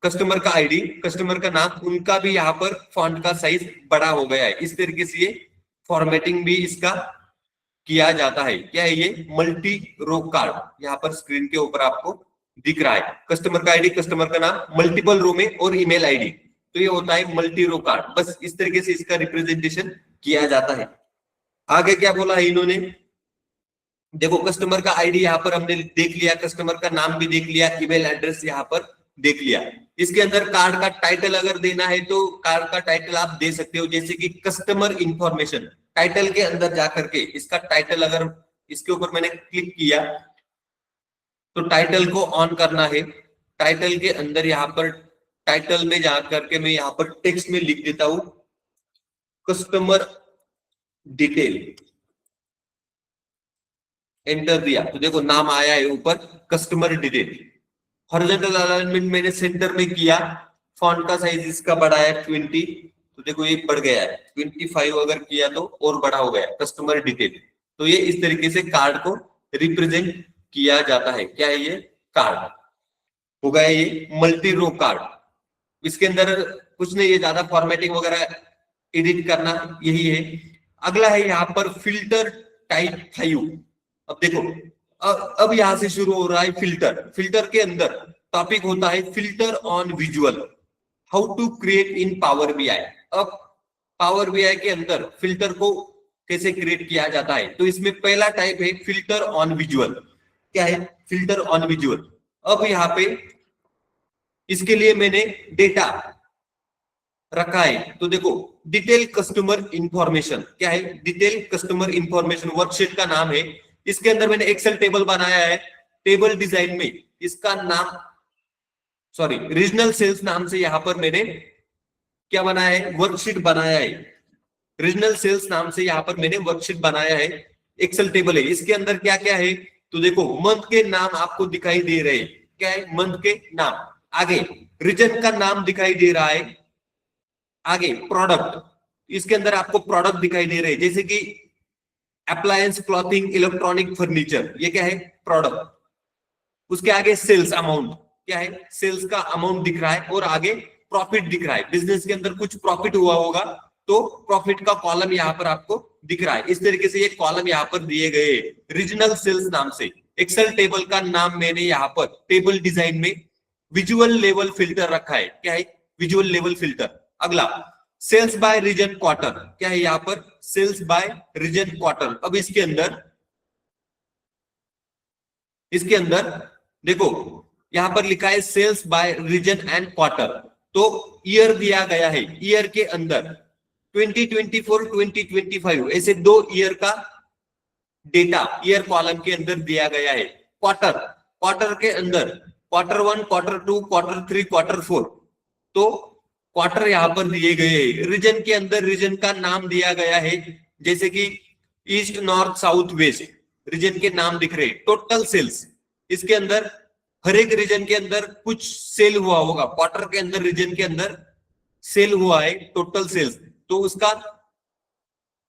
कस्टमर का आईडी, कस्टमर का नाम, उनका भी यहाँ पर फॉन्ट का साइज बड़ा हो गया है। इस तरीके से ये फॉर्मेटिंग भी इसका किया जाता है। क्या है ये? Multi row card. यहाँ पर स्क्रीन के ऊपर आपको दिख रहा है कस्टमर का आईडी, कस्टमर का नाम, मल्टीपल रो में और ईमेल आईडी। तो ये होता है मल्टी रो कार्ड। बस इस तरीके से इसका रिप्रेजेंटेशन किया जाता है। आगे क्या बोला है इन्होंने? देखो कस्टमर का आईडी यहाँ पर हमने देख लिया, कस्टमर का नाम भी देख लिया, ईमेल एड्रेस यहाँ पर देख लिया। इसके अंदर कार्ड का टाइटल अगर देना है तो कार्ड का टाइटल आप दे सकते हो, जैसे कि कस्टमर इंफॉर्मेशन। टाइटल के अंदर जाकर के इसका टाइटल, अगर इसके ऊपर मैंने क्लिक किया तो टाइटल को ऑन करना है। टाइटल के अंदर यहाँ पर टाइटल में जाकर के मैं यहाँ पर टेक्स्ट में लिख देता हूं कस्टमर डिटेल। एंटर दिया तो देखो नाम आया है ऊपर कस्टमर डिटेल। हॉरिजॉन्टल अलाइनमेंट मैंने सेंटर में किया, फॉन्ट का साइज इसका बढ़ा है 20, तो देखो ये बढ़ गया है 25। अगर किया तो और बड़ा हो गया कस्टमर डिटेल। तो ये इस तरीके से कार्ड को रिप्रेजेंट किया जाता है। क्या है ये? कार्ड हो गया ये मल्टी रो कार्ड। इसके अंदर कुछ नहीं, ये ज्यादा फॉर्मेटिंग वगैरह एडिट करना यही है। अगला है यहाँ पर फिल्टर टाइप 5। अब देखो अब यहां से शुरू हो रहा है फिल्टर। फिल्टर के अंदर टॉपिक होता है filter on visual, how to create in power BI. अब पावर बीआई के अंदर फिल्टर को कैसे क्रिएट किया जाता है, तो इसमें पहला टाइप है फिल्टर ऑन विजुअल। क्या है? Filter on visual. अब यहाँ पे इसके लिए मैंने डेटा रखा है। तो देखो, डिटेल कस्टमर इंफॉर्मेशन क्या है, डिटेल कस्टमर इंफॉर्मेशन वर्कशीट का नाम है। इसके अंदर मैंने एक्सेल टेबल बनाया है। टेबल डिजाइन में इसका नाम, सॉरी, रीजनल सेल्स नाम से यहाँ पर मैंने क्या बनाया है, वर्कशीट बनाया है। रीजनल सेल्स नाम से यहाँ पर मैंने वर्कशीट बनाया है, एक्सेल टेबल है। इसके अंदर क्या क्या है, तो देखो, मंथ के नाम आपको दिखाई दे रहे हैं, क्या है, मंथ के नाम। आगे रीजन का नाम दिखाई दे रहा है। आगे प्रोडक्ट, इसके अंदर आपको प्रोडक्ट दिखाई दे रहे हैं, जैसे कि अप्लायंस, क्लॉथिंग, इलेक्ट्रॉनिक, फर्नीचर, ये क्या है, प्रोडक्ट। उसके आगे सेल्स अमाउंट, क्या है, सेल्स का अमाउंट दिख रहा है। और आगे प्रॉफिट दिख रहा है, बिजनेस के अंदर कुछ प्रॉफिट हुआ होगा तो प्रॉफिट का कॉलम यहाँ पर आपको दिख रहा है। इस तरीके से ये कॉलम यहाँ पर दिए गए रीजनल सेल्स नाम से। एक्सेल टेबल का नाम मैंने यहाँ पर टेबल डिजाइन में विजुअल लेवल फिल्टर रखा है, क्या है, विजुअल लेवल फिल्टर। अगला सेल्स बाय रीजन क्वार्टर, क्या है यहाँ पर, सेल्स बाय रीजन क्वार्टर। अब इसके अंदर देखो, यहां पर लिखा है sales by region and quarter. तो ईयर दिया गया है, ईयर के अंदर 2024 2025 ऐसे 2 ईयर का डेटा ईयर कॉलम के अंदर दिया गया है। क्वार्टर, क्वार्टर के अंदर क्वार्टर 1, क्वार्टर 2, क्वार्टर 3, क्वार्टर 4, तो क्वार्टर यहां पर दिए गए हैं। रीजन के अंदर रीजन का नाम दिया गया है, जैसे कि east, north, south, west, region के नाम दिख रहे हैं। टोटल सेल्स, इसके अंदर हर एक रीजन के अंदर कुछ सेल हुआ होगा, क्वार्टर के अंदर रीजन के अंदर सेल हुआ है, टोटल सेल्स, तो उसका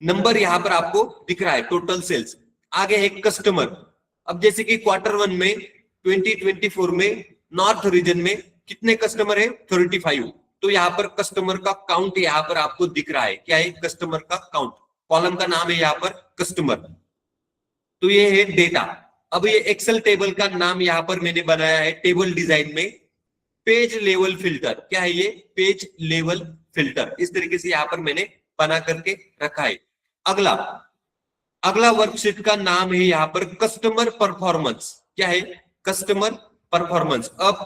नंबर यहां पर आपको दिख रहा है, टोटल सेल्स। आगे है कस्टमर। अब जैसे कि क्वार्टर 1 में 2024 में नॉर्थ रीजन में कितने कस्टमर है, 35, तो यहाँ पर कस्टमर का काउंट यहाँ पर आपको दिख रहा है, क्या है, कस्टमर का काउंट। कॉलम का नाम है यहाँ पर कस्टमर। तो ये है डेटा। अब ये एक्सेल टेबल का नाम यहाँ पर मैंने बनाया है टेबल डिजाइन में पेज लेवल फिल्टर, क्या है ये, पेज लेवल फिल्टर। इस तरीके से यहाँ पर मैंने बना करके रखा है। अगला अगला वर्कशीट का नाम है यहाँ पर कस्टमर परफॉर्मेंस, क्या है, कस्टमर परफॉर्मेंस। अब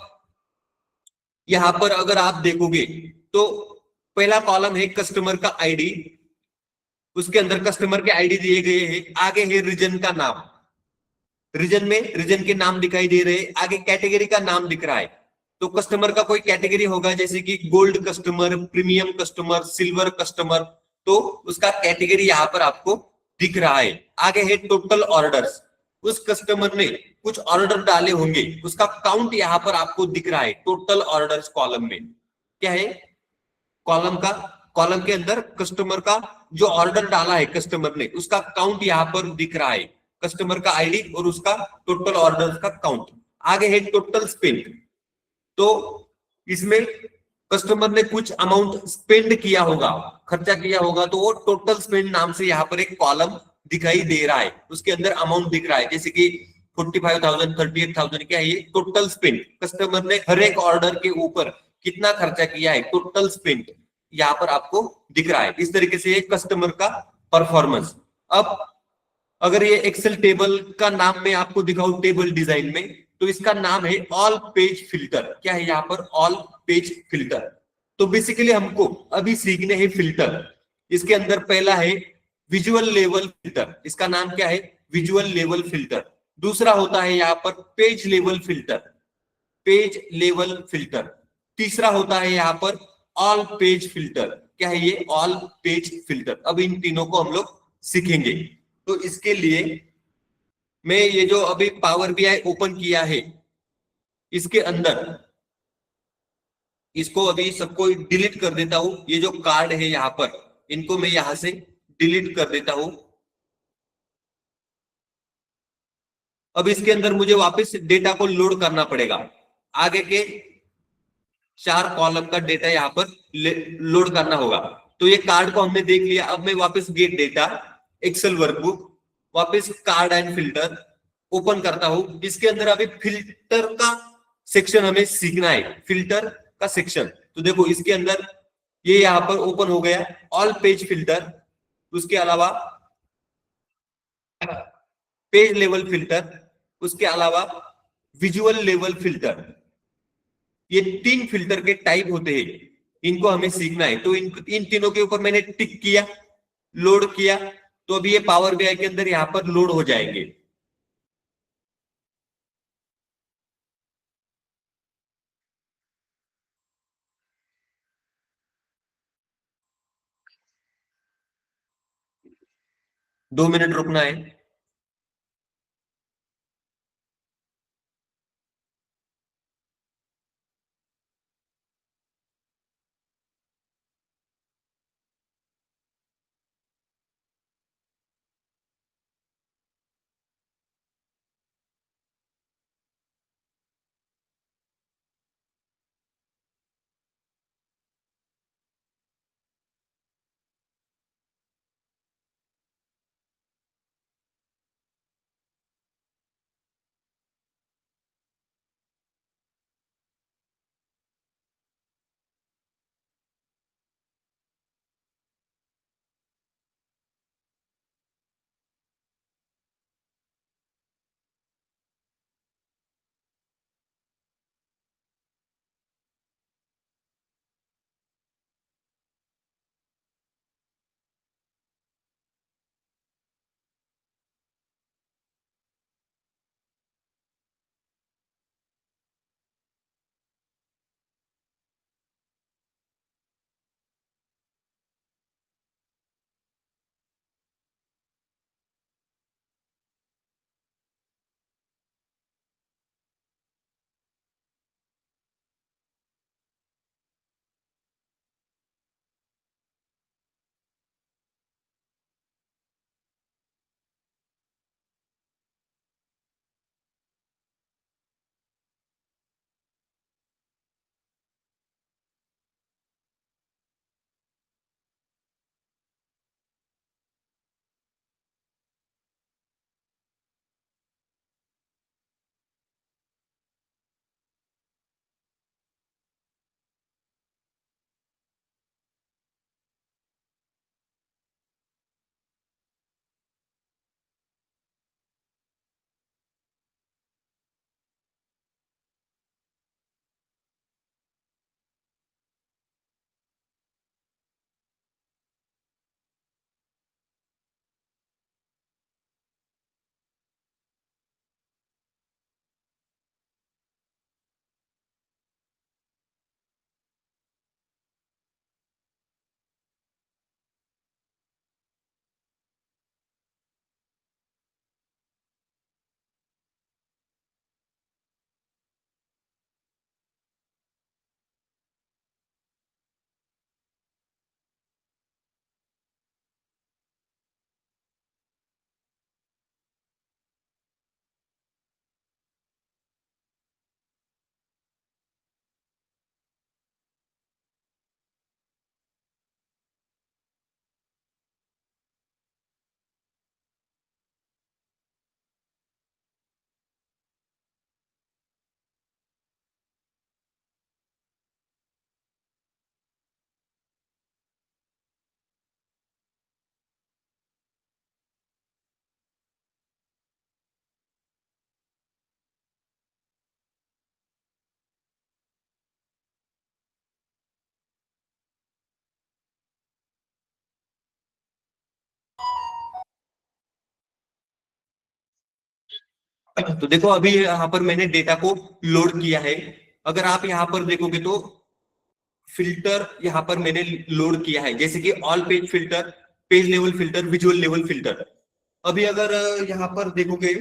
यहां पर अगर आप देखोगे तो पहला कॉलम है कस्टमर का आईडी, उसके अंदर कस्टमर के आईडी दिए गए हैं। आगे है रीजन का नाम, रीजन में रीजन के नाम दिखाई दे रहे हैं। आगे कैटेगरी का नाम दिख रहा है, तो कस्टमर का कोई कैटेगरी होगा, जैसे कि gold customer, premium customer, silver customer, तो उसका कैटेगरी यहाँ पर आपको दिख रहा है। आगे है टोटल ऑर्डर्स, उस कस्टमर ने कुछ ऑर्डर डाले होंगे, उसका काउंट यहाँ पर आपको दिख रहा है टोटल ऑर्डर्स कॉलम में। क्या है, कॉलम के अंदर कस्टमर का जो ऑर्डर डाला है कस्टमर ने, उसका काउंट यहाँ पर दिख रहा है, कस्टमर का आईडी और उसका टोटल ऑर्डर का काउंट। आगे है टोटल स्पेंड, तो इसमें कस्टमर ने कुछ अमाउंट स्पेंड किया होगा, खर्चा किया होगा, तो वो टोटल स्पेंड नाम से यहाँ पर एक कॉलम दिखाई दे रहा है, उसके अंदर अमाउंट दिख रहा है, जैसे कि 45,000, 38,000, क्या है ये, टोटल स्पेंड। कस्टमर ने हर एक ऑर्डर के ऊपर कितना खर्चा किया है, टोटल स्पेंड यहाँ पर आपको दिख रहा है। इस तरीके से ये कस्टमर का परफॉर्मेंस। अब अगर ये एक्सेल टेबल का नाम मैं आपको दिखाऊं टेबल डिजाइन में, तो इसका नाम है ऑल पेज फिल्टर, क्या है यहाँ पर, ऑल पेज फिल्टर। तो बेसिकली हमको अभी सीखने हैं फिल्टर। इसके अंदर पहला है विजुअल लेवल फिल्टर, इसका नाम क्या है, विजुअल लेवल फिल्टर। दूसरा होता है यहाँ पर page level filter, page level filter. तीसरा होता है यहाँ पर ऑल पेज फिल्टर, क्या है ये, ऑल पेज फिल्टर। अब इन तीनों को हम लोग सीखेंगे। तो इसके लिए मैं ये जो अभी पावर बीआई ओपन किया है, इसके अंदर इसको अभी सबको डिलीट कर देता हूं। ये जो कार्ड है यहाँ पर, इनको मैं यहां से डिलीट कर देता हूं। अब इसके अंदर मुझे वापस डेटा को लोड करना पड़ेगा। आगे के 4 कॉलम का डेटा यहाँ पर लोड करना होगा। तो ये कार्ड को हमने देख लिया। अब मैं वापस गेट डेटा, एक्सेल वर्कबुक, वापस कार्ड एंड फिल्टर ओपन करता हूं। इसके अंदर अभी फिल्टर का सेक्शन हमें सीखना है, फिल्टर का सेक्शन। तो देखो इसके अंदर ये यहाँ पर ओपन हो गया, ऑल पेज फिल्टर, उसके अलावा पेज लेवल फिल्टर, उसके अलावा विजुअल लेवल फिल्टर। ये 3 फिल्टर के टाइप होते हैं, इनको हमें सीखना है। तो इन तीनों के ऊपर मैंने टिक किया, लोड किया, तो अभी ये पावर बीआई के अंदर यहां पर लोड हो जाएंगे। दो मिनट रुकना है। तो देखो अभी यहाँ पर मैंने डेटा को लोड किया है। अगर आप यहाँ पर देखोगे तो फिल्टर यहाँ पर मैंने लोड किया है, जैसे कि all page filter, page level filter, visual level filter. अभी अगर यहाँ पर देखोगे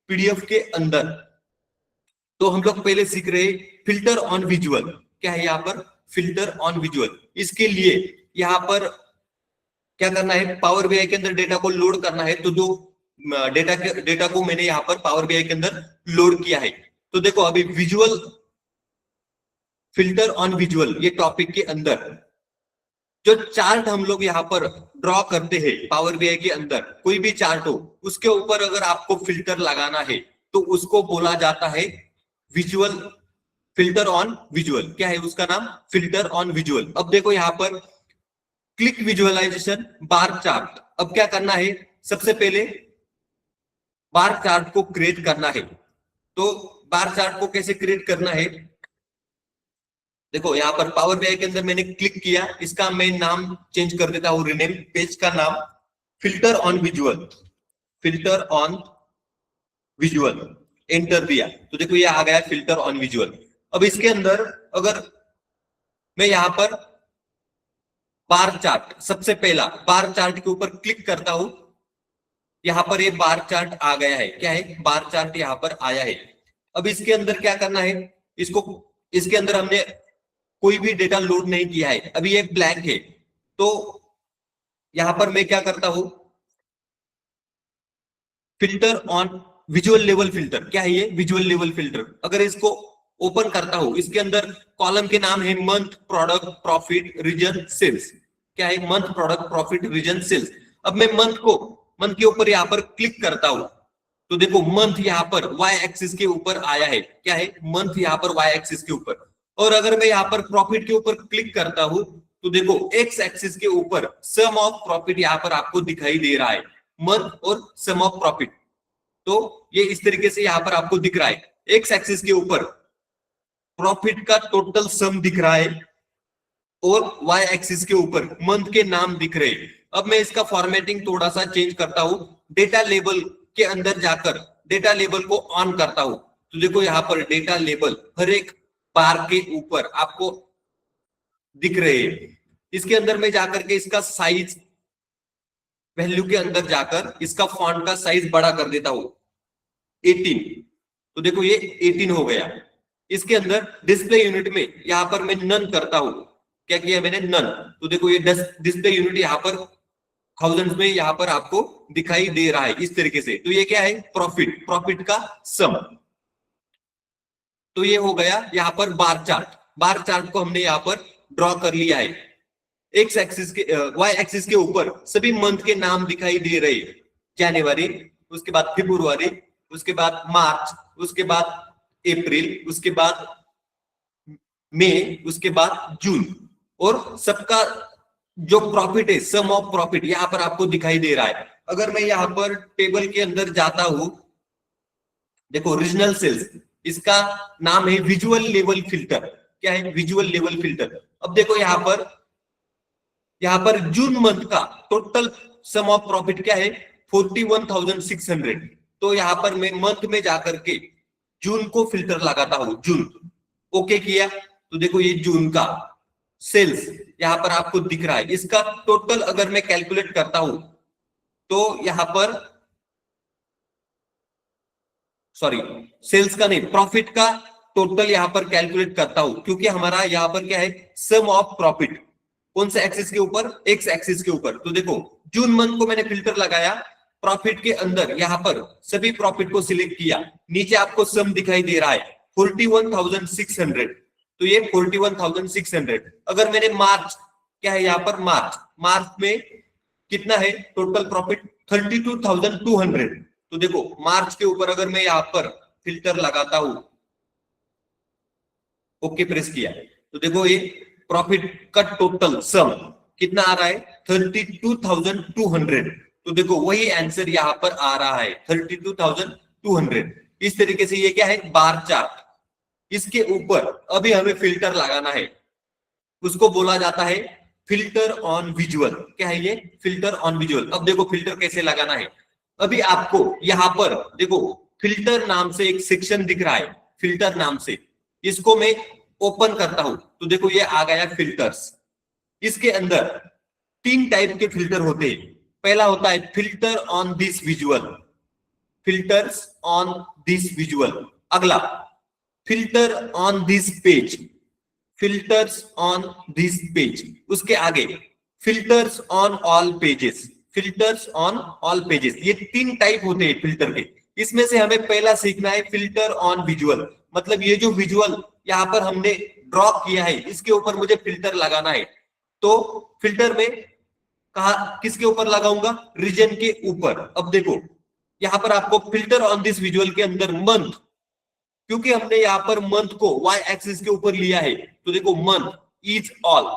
पीडीएफ के अंदर, तो हम लोग पहले सीख रहे फिल्टर ऑन विजुअल। क्या है यहाँ पर? Filter on visual. इसके लिए यहाँ पर क्या करना है, पावर बीआई के अंदर डेटा को लोड करना है। तो जो डेटा को मैंने यहाँ पर पावर बीआई के अंदर लोड किया है। तो देखो अभी विजुअल, फिल्टर ऑन विजुअल, ये टॉपिक के अंदर जो चार्ट हम लोग यहाँ पर ड्रॉ करते हैं पावर बीआई के अंदर, कोई भी चार्ट हो, उसके ऊपर अगर आपको फिल्टर लगाना है तो उसको बोला जाता है विजुअल, फिल्टर ऑन विजुअल। क्या है उसका नाम? Filter on visual. अब देखो यहाँ पर क्लिक विजुअलाइजेशन बार चार्ट। अब क्या करना है, सबसे पहले बार चार्ट को क्रिएट करना है। तो बार चार्ट को कैसे क्रिएट करना है, देखो यहाँ पर पावर बीआई के अंदर मैंने क्लिक किया, इसका मैं नाम चेंज कर देता हूँ, रिनेम पेज का नाम filter on visual, filter on visual, enter दिया तो देखो ये आ गया फिल्टर ऑन विजुअल। अब इसके अंदर अगर मैं यहाँ पर बार चार्ट, सबसे पहला बार चार्ट के ऊपर क्लिक करता हूं, यहां पर ये बार चार्ट आ गया है, क्या है, बार चार्ट यहां पर आया है। अब इसके अंदर क्या करना है, इसको, इसके अंदर हमने कोई भी डेटा लोड नहीं किया है, अभी ये ब्लैंक है, तो यहां पर मैं क्या करता हूं, filter on visual level filter, क्या है ये, विजुअल लेवल फिल्टर। अगर इसको ओपन करता हूं, इसके अंदर कॉलम के नाम है month, product, profit, region, sales, क्या है, month, product, profit, region, sales. अब मैं मंथ के ऊपर यहां पर क्लिक करता हूं, तो देखो मंथ यहां पर वाई एक्सिस के ऊपर आया है, क्या है, मंथ यहां पर वाई एक्सिस के ऊपर। और अगर मैं यहां पर प्रॉफिट के ऊपर क्लिक करता हूं, तो देखो एक्स एक्सिस के ऊपर सम ऑफ प्रॉफिट यहां पर आपको दिखाई दे रहा है, मंथ और सम ऑफ प्रॉफिट। तो ये इस तरीके से यहां पर आपको दिख रहा है, एक्स एक्सिस के ऊपर प्रॉफिट का टोटल सम दिख रहा है और वाई एक्सिस के ऊपर मंथ के नाम दिख रहे हैं। अब मैं इसका फॉर्मेटिंग थोड़ा सा चेंज करता हूं, डेटा लेबल के अंदर जाकर डेटा लेबल को ऑन करता हूं, तो देखो यहां पर डेटा लेबल हर एक बार के ऊपर आपको दिख रहे हैं। इसके अंदर में जाकर के इसका साइज, वैल्यू के अंदर जाकर इसका फॉन्ट का साइज बड़ा कर देता हूं 18, तो देखो ये 18 हो गया। इसके अंदर डिस्प्ले यूनिट में यहां पर मैं नन करता हूं, क्या किया मैंने, नन, तो देखो ये डिस्प्ले यूनिट यहां पर थाउजेंड्स में यहां पर आपको दिखाई दे रहा है इस तरीके से। तो ये क्या है, प्रॉफिट, प्रॉफिट का सम। तो ये हो गया यहां पर बार चार्ट, बार चार्ट को हमने यहां पर ड्रॉ कर लिया है। एक्स एक्सिस के, वाई एक्सिस के ऊपर सभी मंथ के नाम दिखाई दे रहे, जनवरी, उसके बाद फरवरी, उसके बाद मार्च, उसके बाद अप्रैल, उसके बाद मई, उसके बाद जून, और सबका जो प्रॉफिट है, सम ऑफ प्रॉफिट यहां पर आपको दिखाई दे रहा है। अगर मैं यहां पर टेबल के अंदर जाता हूं, देखो रीजनल सेल्स, इसका नाम है विजुअल लेवल फिल्टर, क्या है, विजुअल लेवल फिल्टर। अब देखो यहां पर जून मंथ का टोटल सम ऑफ प्रॉफिट क्या है, 41,600। तो यहां पर मैं मंथ में जाकर के जून को फिल्टर लगाता हूं, जून, ओके किया, तो देखो ये जून का सेल्स यहां पर आपको दिख रहा है। इसका टोटल अगर मैं कैलकुलेट करता हूं, तो यहां पर, सॉरी सेल्स का नहीं, प्रॉफिट का टोटल यहां पर कैलकुलेट करता हूं, क्योंकि हमारा यहां पर क्या है, सम ऑफ प्रॉफिट, कौन से एक्सिस के ऊपर, एक्स एक्सिस के ऊपर। तो देखो जून मंथ को मैंने फिल्टर लगाया, प्रॉफिट के अंदर यहां पर सभी प्रॉफिट को सिलेक्ट किया, नीचे आपको सम दिखाई दे रहा है 41,600, तो ये 41,600। अगर मैंने मार्च, क्या है यहां पर मार्च, मार्च में कितना है टोटल प्रॉफिट, 32,200। तो देखो मार्च के ऊपर अगर मैं यहां पर फिल्टर लगाता हूं, ओके प्रेस किया, तो देखो ये प्रॉफिट का टोटल सम कितना आ रहा है, 32,200। तो देखो वही आंसर यहां पर आ रहा है 32,200। इस तरीके से ये क्या है, बार चार्ट। इसके ऊपर अभी हमें फिल्टर लगाना है, उसको बोला जाता है फिल्टर ऑन विजुअल, क्या है ये, फिल्टर ऑन विजुअल। अब देखो फिल्टर कैसे लगाना है, अभी आपको यहां पर देखो फिल्टर नाम से एक सेक्शन दिख रहा है, फिल्टर नाम से, इसको मैं ओपन करता हूं, तो देखो ये आ गया फिल्टर्स। इसके अंदर 3 टाइप के फिल्टर होते हैं। पहला होता है filter on this visual, filters on this visual. अगला filter on this page, filters on this page. उसके आगे filters on all pages, filters on all pages. ये 3 टाइप होते हैं फिल्टर के। इसमें से हमें पहला सीखना है फिल्टर ऑन विजुअल, मतलब ये जो विजुअल यहां पर हमने ड्रॉ किया है, इसके ऊपर मुझे फिल्टर लगाना है। तो फिल्टर में कहा, किसके ऊपर लगाऊंगा, रीजन के ऊपर। अब देखो यहां पर आपको फिल्टर ऑन दिस विजुअल के अंदर मंथ, क्योंकि हमने यहां पर मंथ को वाई एक्सिस के ऊपर लिया है, तो देखो मंथ इज ऑल,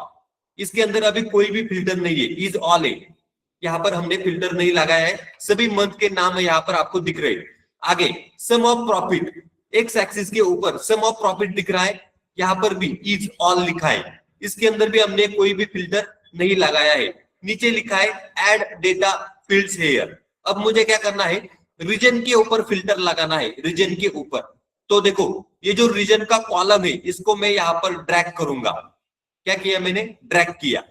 इसके अंदर अभी कोई भी फिल्टर नहीं है, इज ऑल है, यहां पर हमने फिल्टर नहीं लगाया है, सभी मंथ के नाम यहां पर आपको दिख रहे हैं। आगे सम ऑफ प्रॉफिट, एक्स एक्सिस के ऊपर सम ऑफ प्रॉफिट दिख रहा है, यहाँ पर भी इज ऑल लिखा है, इसके अंदर भी हमने कोई भी फिल्टर नहीं लगाया है। नीचे लिखा है ऐड डेटा फील्ड्स हेयर। अब मुझे क्या करना है, रीजन के ऊपर फिल्टर लगाना है, रीजन के ऊपर। तो देखो ये जो रीजन का कॉलम है इसको मैं यहाँ पर ड्रैग करूंगा। क्या किया मैंने, ड्रैग किया।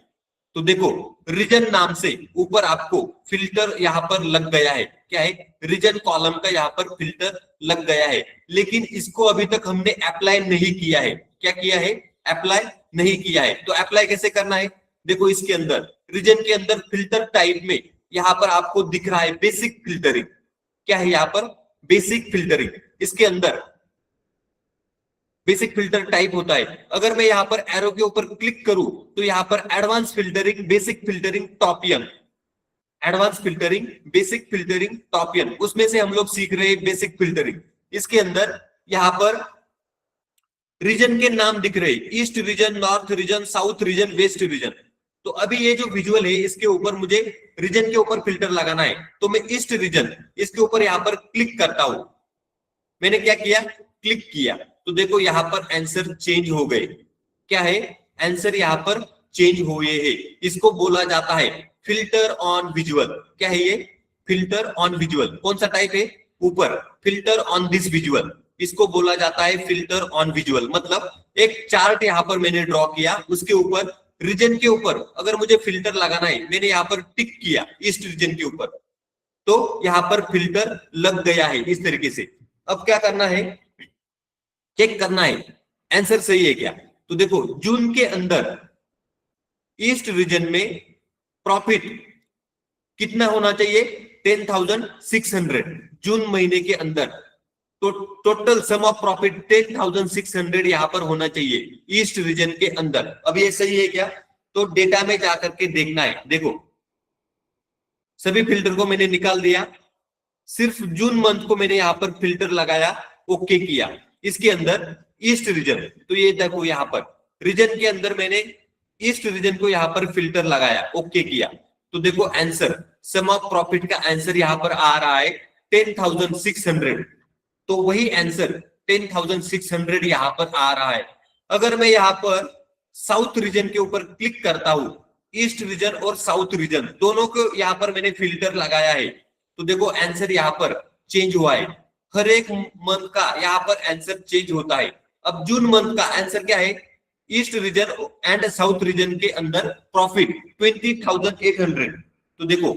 तो देखो रीजन नाम से ऊपर आपको फिल्टर यहाँ पर लग गया है। क्या है, रीजन कॉलम का यहाँ पर फिल्टर लग गया है, लेकिन इसको अभी तक हमने अप्लाई नहीं किया है। क्या किया है, अप्लाई नहीं किया है। तो अप्लाई कैसे करना है, देखो इसके अंदर रीजन के अंदर फिल्टर टाइप में यहाँ पर आपको दिख रहा है बेसिक फिल्टरिंग। क्या है यहाँ पर, बेसिक फिल्टरिंग। इसके अंदर बेसिक फिल्टर टाइप होता है। अगर मैं यहाँ पर एरो के ऊपर क्लिक करूं तो यहाँ पर advance filtering, basic filtering, top N, advance filtering, basic filtering, top N, उसमें से हम लोग सीख रहे हैं बेसिक फिल्टरिंग। इसके अंदर यहाँ पर रीजन के नाम दिख रहे, east region, north region, south region, west region. तो अभी ये जो विजुअल है इसके ऊपर मुझे रीजन के ऊपर फिल्टर लगाना है। तो मैं ईस्ट रीजन इसके ऊपर यहाँ पर क्लिक करता हूं। मैंने क्या किया, क्लिक किया, तो देखो यहाँ पर आंसर चेंज हो गए। क्या है, आंसर यहाँ पर चेंज हुए हैं। इसको बोला जाता है फिल्टर ऑन विजुअल। क्या है ये, फिल्टर ऑन विजुअल। कौन सा टाइप है, ऊपर फिल्टर ऑन दिस विजुअल, इसको बोला जाता है फिल्टर ऑन विजुअल। मतलब एक चार्ट यहाँ पर मैंने ड्रॉ किया, उसके ऊपर रीजन के ऊपर अगर मुझे फिल्टर लगाना है, मैंने यहाँ पर टिक किया ईस्ट रीजन के ऊपर, तो यहाँ पर फिल्टर लग गया है इस तरीके से। अब क्या करना है, चेक करना है आंसर सही है क्या। तो देखो जून के अंदर ईस्ट रीजन में प्रॉफिट कितना होना चाहिए, 10,600 जून महीने के अंदर। तो टोटल सम ऑफ प्रॉफिट 10,600 यहां पर होना चाहिए ईस्ट रीजन के अंदर। अब ये सही है क्या, तो डेटा में जाकर के देखना है। देखो सभी फिल्टर को मैंने निकाल दिया, सिर्फ जून मंथ को मैंने यहाँ पर फिल्टर लगाया, ओके किया। इसके अंदर ईस्ट रीजन, तो ये देखो यहाँ पर रीजन के अंदर मैंने ईस्ट रीजन को यहाँ पर फिल्टर लगाया, ओके किया। तो देखो आंसर, सम ऑफ प्रॉफिट का आंसर यहाँ पर आ रहा है 10,600। तो वही आंसर 10,600 यहाँ पर आ रहा है। अगर मैं यहाँ पर साउथ रीजन के ऊपर क्लिक करता हूं, ईस्ट रीजन और साउथ रीजन दोनों को यहाँ पर मैंने फिल्टर लगाया है, तो देखो आंसर यहाँ पर चेंज हुआ है। हर एक मंथ का यहाँ पर आंसर चेंज होता है। अब जून मंथ का आंसर क्या है, east region and south region के अंदर प्रॉफिट 20,800। तो देखो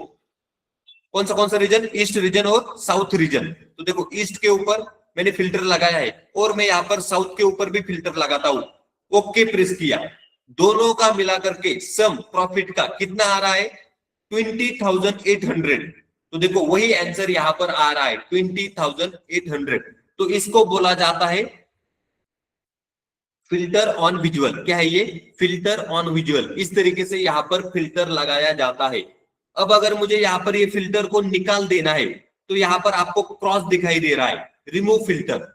कौन सा रीजन, ईस्ट रीजन और साउथ रीजन। तो देखो ईस्ट के ऊपर मैंने फिल्टर लगाया है और मैं यहाँ पर साउथ के ऊपर भी फिल्टर लगाता हूं, ओके प्रेस किया। दोनों का मिलाकर के सम प्रॉफिट का कितना आ रहा है, 20,800। तो देखो वही आंसर यहाँ पर आ रहा है 20,800। तो इसको बोला जाता है फिल्टर ऑन विजुअल। क्या है ये, फिल्टर ऑन विजुअल। इस तरीके से यहाँ पर फिल्टर लगाया जाता है। अब अगर मुझे यहाँ पर ये फिल्टर को निकाल देना है, तो यहाँ पर आपको क्रॉस दिखाई दे रहा है, रिमूव फिल्टर,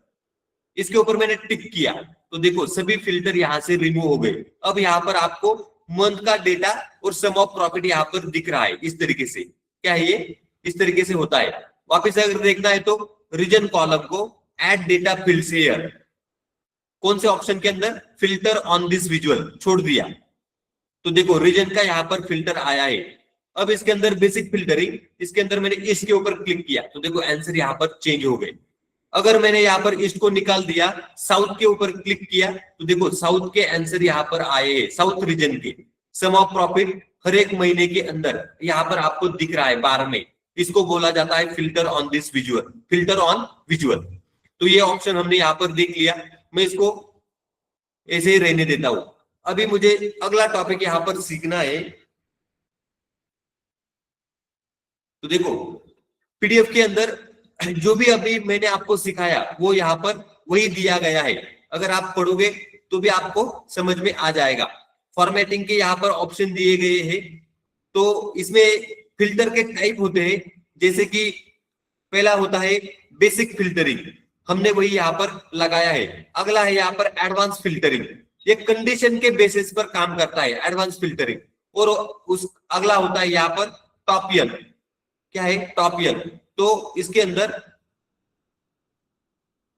इसके ऊपर मैंने टिक किया, तो देखो सभी फिल्टर यहाँ से रिमूव हो गए। अब यहाँ पर आपको मंथ का डेटा और सम ऑफ प्रॉफिट यहाँ पर दिख रहा है इस तरीके से। क्या है ये, इस तरीके से होता है। वापिस अगर देखना है तो रीजन कॉलम को ऐड डेटा फील्ड्स हियर, कौन से ऑप्शन के अंदर, फिल्टर ऑन दिस विजुअल छोड़ दिया, तो देखो रीजन का यहाँ पर फिल्टर आया है। अब इसके अंदर बेसिक फिल्टरिंग, इसके अंदर मैंने इसके ऊपर क्लिक किया, तो देखो आंसर यहाँ पर चेंज हो गए। अगर मैंने यहाँ पर ईस्ट को निकाल दिया, साउथ के ऊपर क्लिक किया, तो देखो साउथ के आंसर यहाँ पर आए हैं, साउथ रीजन के सम ऑफ प्रॉफिट हर एक महीने के अंदर यहाँ पर आपको दिख रहा है 12 में। इसको बोला जाता है filter on this visual, filter on visual. तो ये ऑप्शन हमने यहाँ पर देख लिया, मैं इसको ऐसे ही रहने देता हूं। अभी मुझे अगला टॉपिक यहाँ पर सीखना है। तो देखो पीडीएफ के अंदर जो भी अभी मैंने आपको सिखाया वो यहाँ पर वही दिया गया है। अगर आप पढ़ोगे तो भी आपको समझ में आ जाएगा। फॉर्मेटिंग के यहाँ पर ऑप्शन दिए गए हैं, तो इसमें फिल्टर के टाइप होते हैं, जैसे कि पहला होता है बेसिक फिल्टरिंग, हमने वही यहाँ पर लगाया है। अगला है यहाँ पर एडवांस फिल्टरिंग, ये कंडीशन के बेसिस पर काम करता है एडवांस फिल्टरिंग। और उस अगला होता है यहाँ पर टॉपियन। क्या है, टॉपियन। तो इसके अंदर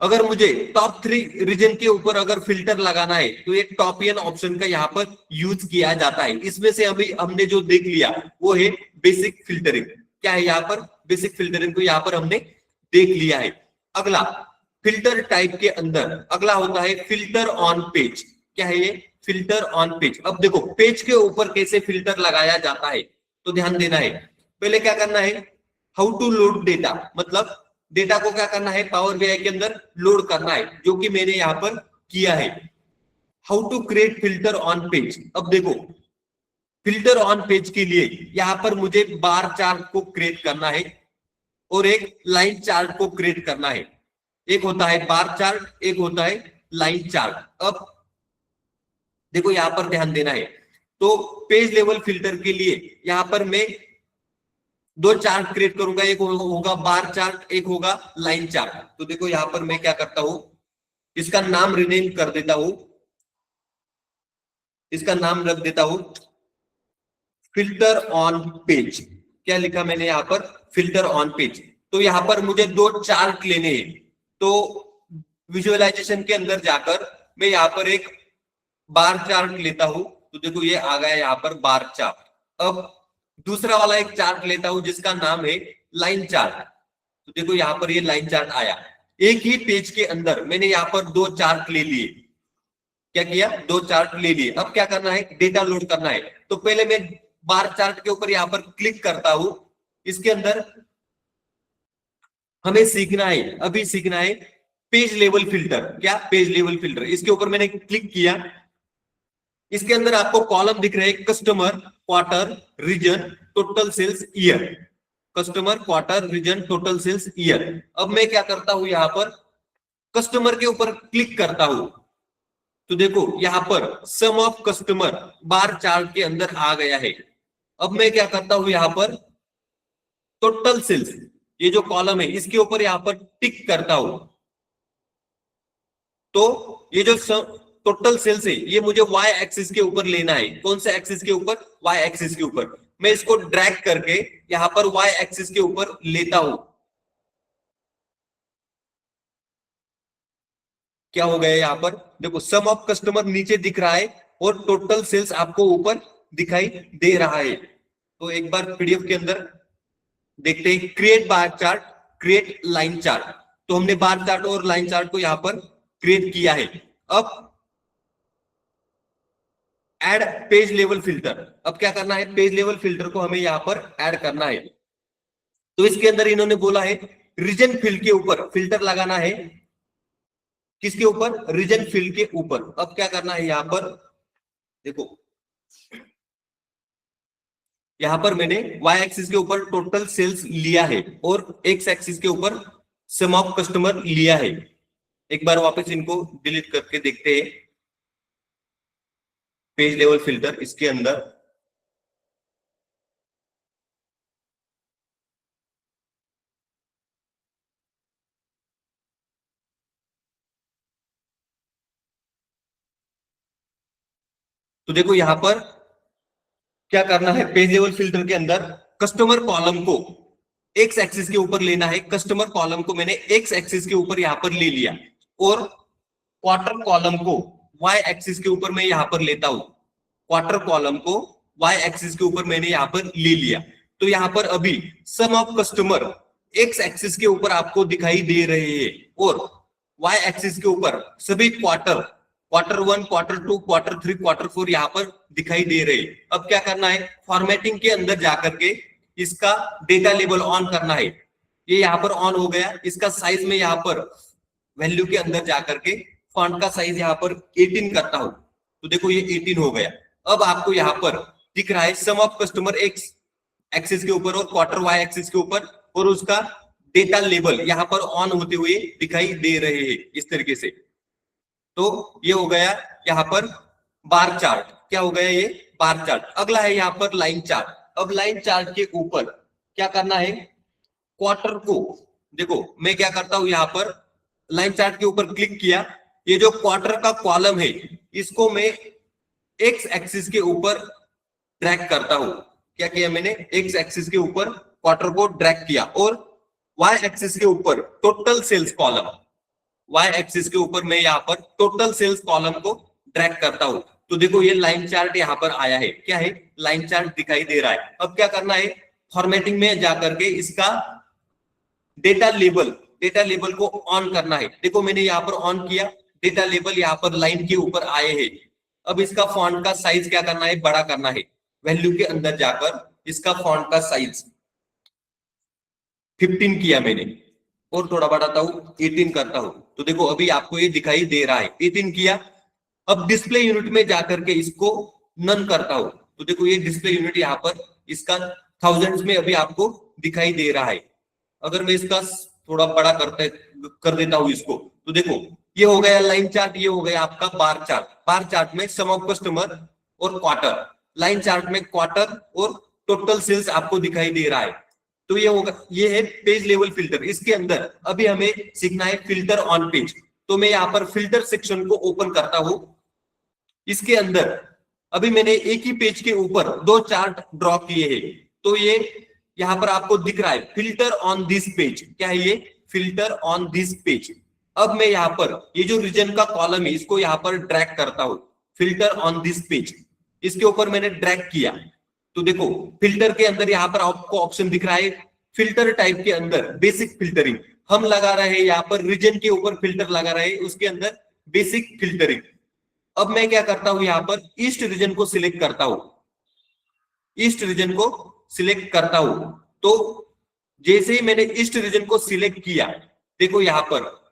अगर मुझे टॉप 3 रीजन के ऊपर अगर फिल्टर लगाना है तो एक टॉपियन ऑप्शन का यहाँ पर यूज किया जाता है। इसमें से अभी हमने जो देख लिया वो है बेसिक फिल्टरिंग। क्या है यहाँ पर? बेसिक फिल्टरिंग को यहाँ पर हमने देख लिया है। अगला फिल्टर टाइप के अंदर अगला होता है फिल्टर ऑन पेज। क्या है ये? Filter on page. अब देखो पेज के ऊपर कैसे फिल्टर लगाया जाता है तो ध्यान देना है। पहले क्या करना है, हाउ टू लोड डेटा, मतलब डेटा को क्या करना है, पावर बीआई के अंदर लोड करना है, जो कि मैंने यहां पर किया है। How to create filter on page. अब देखो फिल्टर ऑन पेज के लिए यहां पर मुझे बार चार्ट को क्रिएट करना है और एक लाइन चार्ट को क्रिएट करना है। एक होता है बार चार्ट, एक होता है लाइन चार्ट। अब देखो यहां पर ध्यान देना है। तो पेज लेवल फिल्टर के लिए यहां पर मैं दो चार्ट क्रिएट करूंगा, एक होगा बार चार्ट, एक होगा लाइन चार्ट। तो देखो यहां पर मैं क्या करता हूं, इसका नाम रिनेम कर देता हूं, इसका नाम रख देता हूं फिल्टर ऑन पेज। क्या लिखा मैंने यहां पर? Filter on page. तो यहां पर मुझे दो चार्ट लेने हैं। तो विजुअलाइजेशन के अंदर जाकर मैं यहां पर एक बार चार्ट लेता हूं। तो देखो ये आ गया यहां पर बार चार्ट। अब दूसरा वाला एक चार्ट लेता हूं जिसका नाम है लाइन चार्ट। तो देखो यहां पर ये लाइन चार्ट आया। एक ही पेज के अंदर मैंने यहां पर दो चार्ट ले लिए। क्या किया? दो चार्ट ले लिए। अब क्या करना है, डेटा लोड करना है। तो पहले मैं बार चार्ट के ऊपर यहां पर क्लिक करता हूं। इसके अंदर हमें सीखना है, अभी सीखना है पेज लेवल फिल्टर। क्या? Page level filter. इसके ऊपर मैंने क्लिक किया। इसके अंदर आपको कॉलम दिख रहे हैं, customer, quarter, region, total sales, year. Customer, quarter, region, total sales, year. अब मैं क्या करता हूं, यहां पर कस्टमर के ऊपर क्लिक करता हूं। तो देखो यहां पर सम ऑफ कस्टमर बार चार्ट के अंदर आ गया है। अब मैं क्या करता हूं, यहां पर टोटल सेल्स, ये जो कॉलम है इसके ऊपर यहां पर टिक करता हूं। तो ये जो टोटल सेल्स है ये मुझे वाई एक्सिस के ऊपर लेना है। कौन से एक्सिस के ऊपर? वाई एक्सिस के ऊपर। मैं इसको ड्रैग करके यहां पर वाई एक्सिस के ऊपर लेता हूं। क्या हो गया यहां पर? देखो सम ऑफ कस्टमर नीचे दिख रहा है और टोटल सेल्स आपको ऊपर दिखाई दे रहा है। तो एक बार पीडीएफ के अंदर देखते हैं, create bar chart, create line chart. तो हमने बार चार्ट और लाइन चार्ट को यहां पर क्रिएट किया है। अब ऐड पेज लेवल फिल्टर। अब क्या करना है, पेज लेवल फिल्टर को हमें यहां पर ऐड करना है। तो इसके अंदर इन्होंने बोला है रीजन फील्ड के ऊपर फिल्टर लगाना है। किसके ऊपर? रीजन फील्ड के ऊपर। अब क्या करना है, यहां पर देखो यहां पर मैंने वाई एक्सिस के ऊपर टोटल सेल्स लिया है और एक्स एक्सिस के ऊपर सम ऑफ कस्टमर लिया है। एक बार वापस इनको डिलीट करके देखते हैं। पेज लेवल फिल्टर इसके अंदर तो देखो यहां पर क्या करना है, पेज लेवल फिल्टर के अंदर कस्टमर कॉलम को एक्स एक्सिस के ऊपर लेना है। कस्टमर कॉलम को मैंने एक्स एक्सिस के ऊपर यहां पर ले लिया और क्वार्टर कॉलम को वाई एक्सिस के ऊपर मैं यहां पर लेता हूं। क्वार्टर कॉलम को वाई एक्सिस के ऊपर मैंने यहां पर ले लिया। तो यहां पर अभी सम ऑफ कस्टमर एक्स एक्सिस के ऊपर आपको दिखाई दे रहे हैं और वाई एक्सिस के ऊपर सभी quarter, quarter 1, quarter 2, quarter 3, quarter 4 यहां पर दिखाई दे रहे। अब क्या करना है, फॉर्मेटिंग के अंदर जाकर के इसका डेटा लेबल ऑन करना है। ये यहां पर ऑन हो गया। इसका साइज में यहां पर वैल्यू के अंदर जाकर के फॉन्ट का साइज यहां पर 18 करता हूं। तो देखो ये 18 हो गया। अब आपको यहां पर दिख रहा है सम ऑफ कस्टमर एक्स एक्सिस के ऊपर और क्वार्टर वाई एक्सिस के ऊपर और उसका डेटा लेबल यहां पर ऑन होते हुए दिखाई दे रहे हैं इस तरीके से। तो ये हो गया यहाँ पर बार चार्ट। क्या हो गया? ये बार चार्ट। अगला है यहाँ पर लाइन चार्ट। अब लाइन चार्ट के ऊपर क्या करना है, क्वार्टर को देखो मैं क्या करता हूं, यहाँ पर लाइन चार्ट के ऊपर क्लिक किया। ये जो क्वार्टर का कॉलम है इसको मैं एक्स एक्सिस के ऊपर ड्रैग करता हूं। क्या किया मैंने? एक्स एक्सिस के ऊपर क्वार्टर को ड्रैग किया और वाई एक्सिस के ऊपर total sales column, Y axis के ऊपर मैं यहाँ पर टोटल सेल्स कॉलम को ड्रैग करता हूं। तो देखो ये लाइन चार्ट यहाँ पर आया है, क्या है, लाइन चार्ट दिखाई दे रहा है। अब क्या करना है, फॉर्मेटिंग में जाकर के इसका डेटा लेबल को ऑन करना है। देखो मैंने यहाँ पर ऑन किया, डेटा लेबल यहाँ पर लाइन के ऊपर आए हैं। अब इसका फॉन्ट का साइज क्या करना है, बड़ा करना है। वैल्यू के अंदर जाकर इसका फॉन्ट का साइज 15 किया मैंने, और थोड़ा बढ़ाता हूं 18 करता हूं। तो देखो अभी आपको ये दिखाई दे रहा है, 18 किया। अब डिस्प्ले यूनिट में जाकर के इसको नन करता हूं। तो देखो ये डिस्प्ले यूनिट यहाँ पर इसका थाउजेंड्स में अभी आपको दिखाई दे रहा है। अगर मैं इसका थोड़ा बड़ा कर देता हूं इसको, तो देखो ये हो गया लाइन चार्ट, ये हो गया आपका बार चार्ट। बार चार्ट में सम ऑफ कस्टमर और क्वार्टर, लाइन चार्ट में क्वार्टर और टोटल सेल्स आपको दिखाई दे रहा है। तो ये होगा, ये है पेज लेवल फिल्टर। इसके अंदर अभी हमें सीखना है फिल्टर ऑन पेज। तो मैं यहाँ पर फिल्टर सेक्शन को ओपन करता हूं। इसके अंदर अभी मैंने एक ही पेज के ऊपर दो चार्ट ड्रॉ किए हैं। तो ये यहाँ पर आपको दिख रहा है फिल्टर ऑन दिस पेज। क्या है ये, फिल्टर ऑन दिस पेज। अब मैं यहाँ पर ये जो रीजन का कॉलम है इसको यहाँ पर ड्रैग करता हूं, फिल्टर ऑन दिस पेज। इसके ऊपर मैंने ड्रैग किया। तो देखो फिल्टर के अंदर यहाँ पर आपको ऑप्शन दिख रहा है फिल्टर टाइप के अंदर बेसिक फिल्टरिंग। हम लगा रहे हैं यहाँ पर रीजन के ऊपर फिल्टर लगा रहे हैं, उसके अंदर बेसिक फिल्टरिंग। अब मैं क्या करता हूं, यहाँ पर ईस्ट रीजन को सिलेक्ट करता हूं, ईस्ट रीजन को सिलेक्ट करता हूं। तो जैसे ही मैंने ईस्ट रीजन को सिलेक्ट किया, देखो यहाँ पर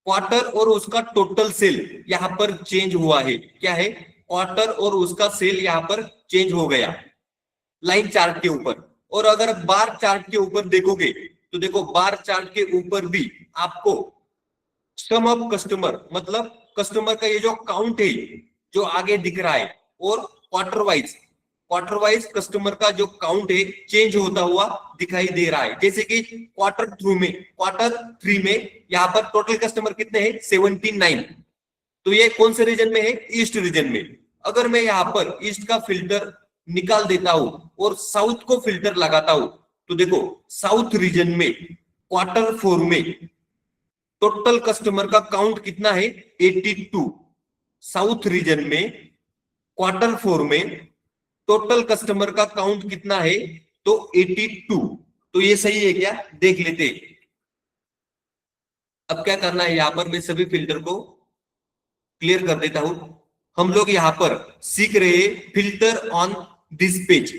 क्वार्टर और उसका टोटल सेल यहाँ पर चेंज हुआ है। क्या है, क्वार्टर और उसका सेल यहाँ पर चेंज हो गया लाइन चार्ट के ऊपर। और अगर बार चार्ट के ऊपर देखोगे तो देखो बार चार्ट के ऊपर भी आपको सम ऑफ कस्टमर, मतलब कस्टमर का ये जो काउंट है जो आगे दिख रहा है, और क्वार्टर वाइज कस्टमर का जो काउंट है चेंज होता हुआ दिखाई दे रहा है। जैसे कि क्वार्टर थ्री में यहाँ पर टोटल कस्टमर कितने हैं, 79। तो ये कौन से रीजन में है, ईस्ट रीजन में। अगर मैं यहाँ पर ईस्ट का फिल्टर निकाल देता हूं और साउथ को फिल्टर लगाता हूं, तो देखो साउथ रीजन में क्वार्टर 4 में टोटल कस्टमर का काउंट कितना है, 82। साउथ रीजन में क्वार्टर 4 में टोटल कस्टमर का काउंट कितना है, तो 82। तो ये सही है क्या, देख लेते। अब क्या करना है, यहां पर मैं सभी फिल्टर को क्लियर कर देता हूं। हम लोग यहां पर सीख रहे हैं filter on this page.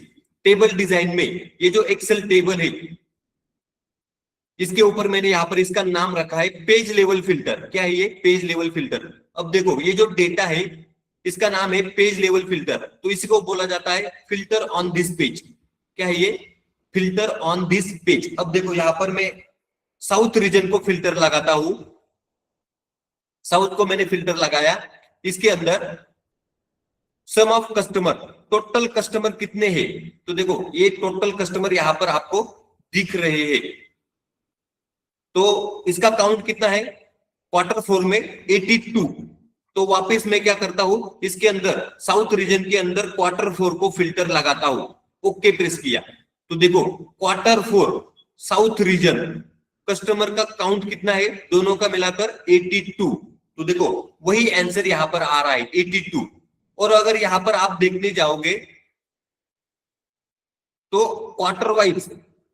Table design में ये जो एक्सेल टेबल है इसके ऊपर मैंने यहाँ पर इसका नाम रखा है पेज लेवल फिल्टर। क्या है ये, पेज लेवल फिल्टर। अब देखो ये जो डेटा है इसका नाम है पेज लेवल फिल्टर, तो इसको बोला जाता है फिल्टर ऑन दिस पेज। क्या है ये, फिल्टर ऑन दिस पेज। अब देखो यहाँ पर मैं साउथ रीजन को फिल्टर लगाता हूं, साउथ को मैंने फिल्टर लगाया। इसके अंदर सम ऑफ कस्टमर, टोटल कस्टमर कितने हैं, तो देखो ये टोटल कस्टमर यहां पर आपको दिख रहे हैं। तो इसका काउंट कितना है, क्वार्टर 4 में 82। तो वापस मैं क्या करता हूं, इसके अंदर साउथ रीजन के अंदर क्वार्टर 4 को फिल्टर लगाता हूं, ओके प्रेस किया। तो देखो क्वार्टर 4 साउथ रीजन कस्टमर का काउंट कितना है, दोनों का मिलाकर 82। तो देखो वही आंसर यहां पर आ रहा है 82। और अगर यहां पर आप देखने जाओगे तो क्वार्टर वाइज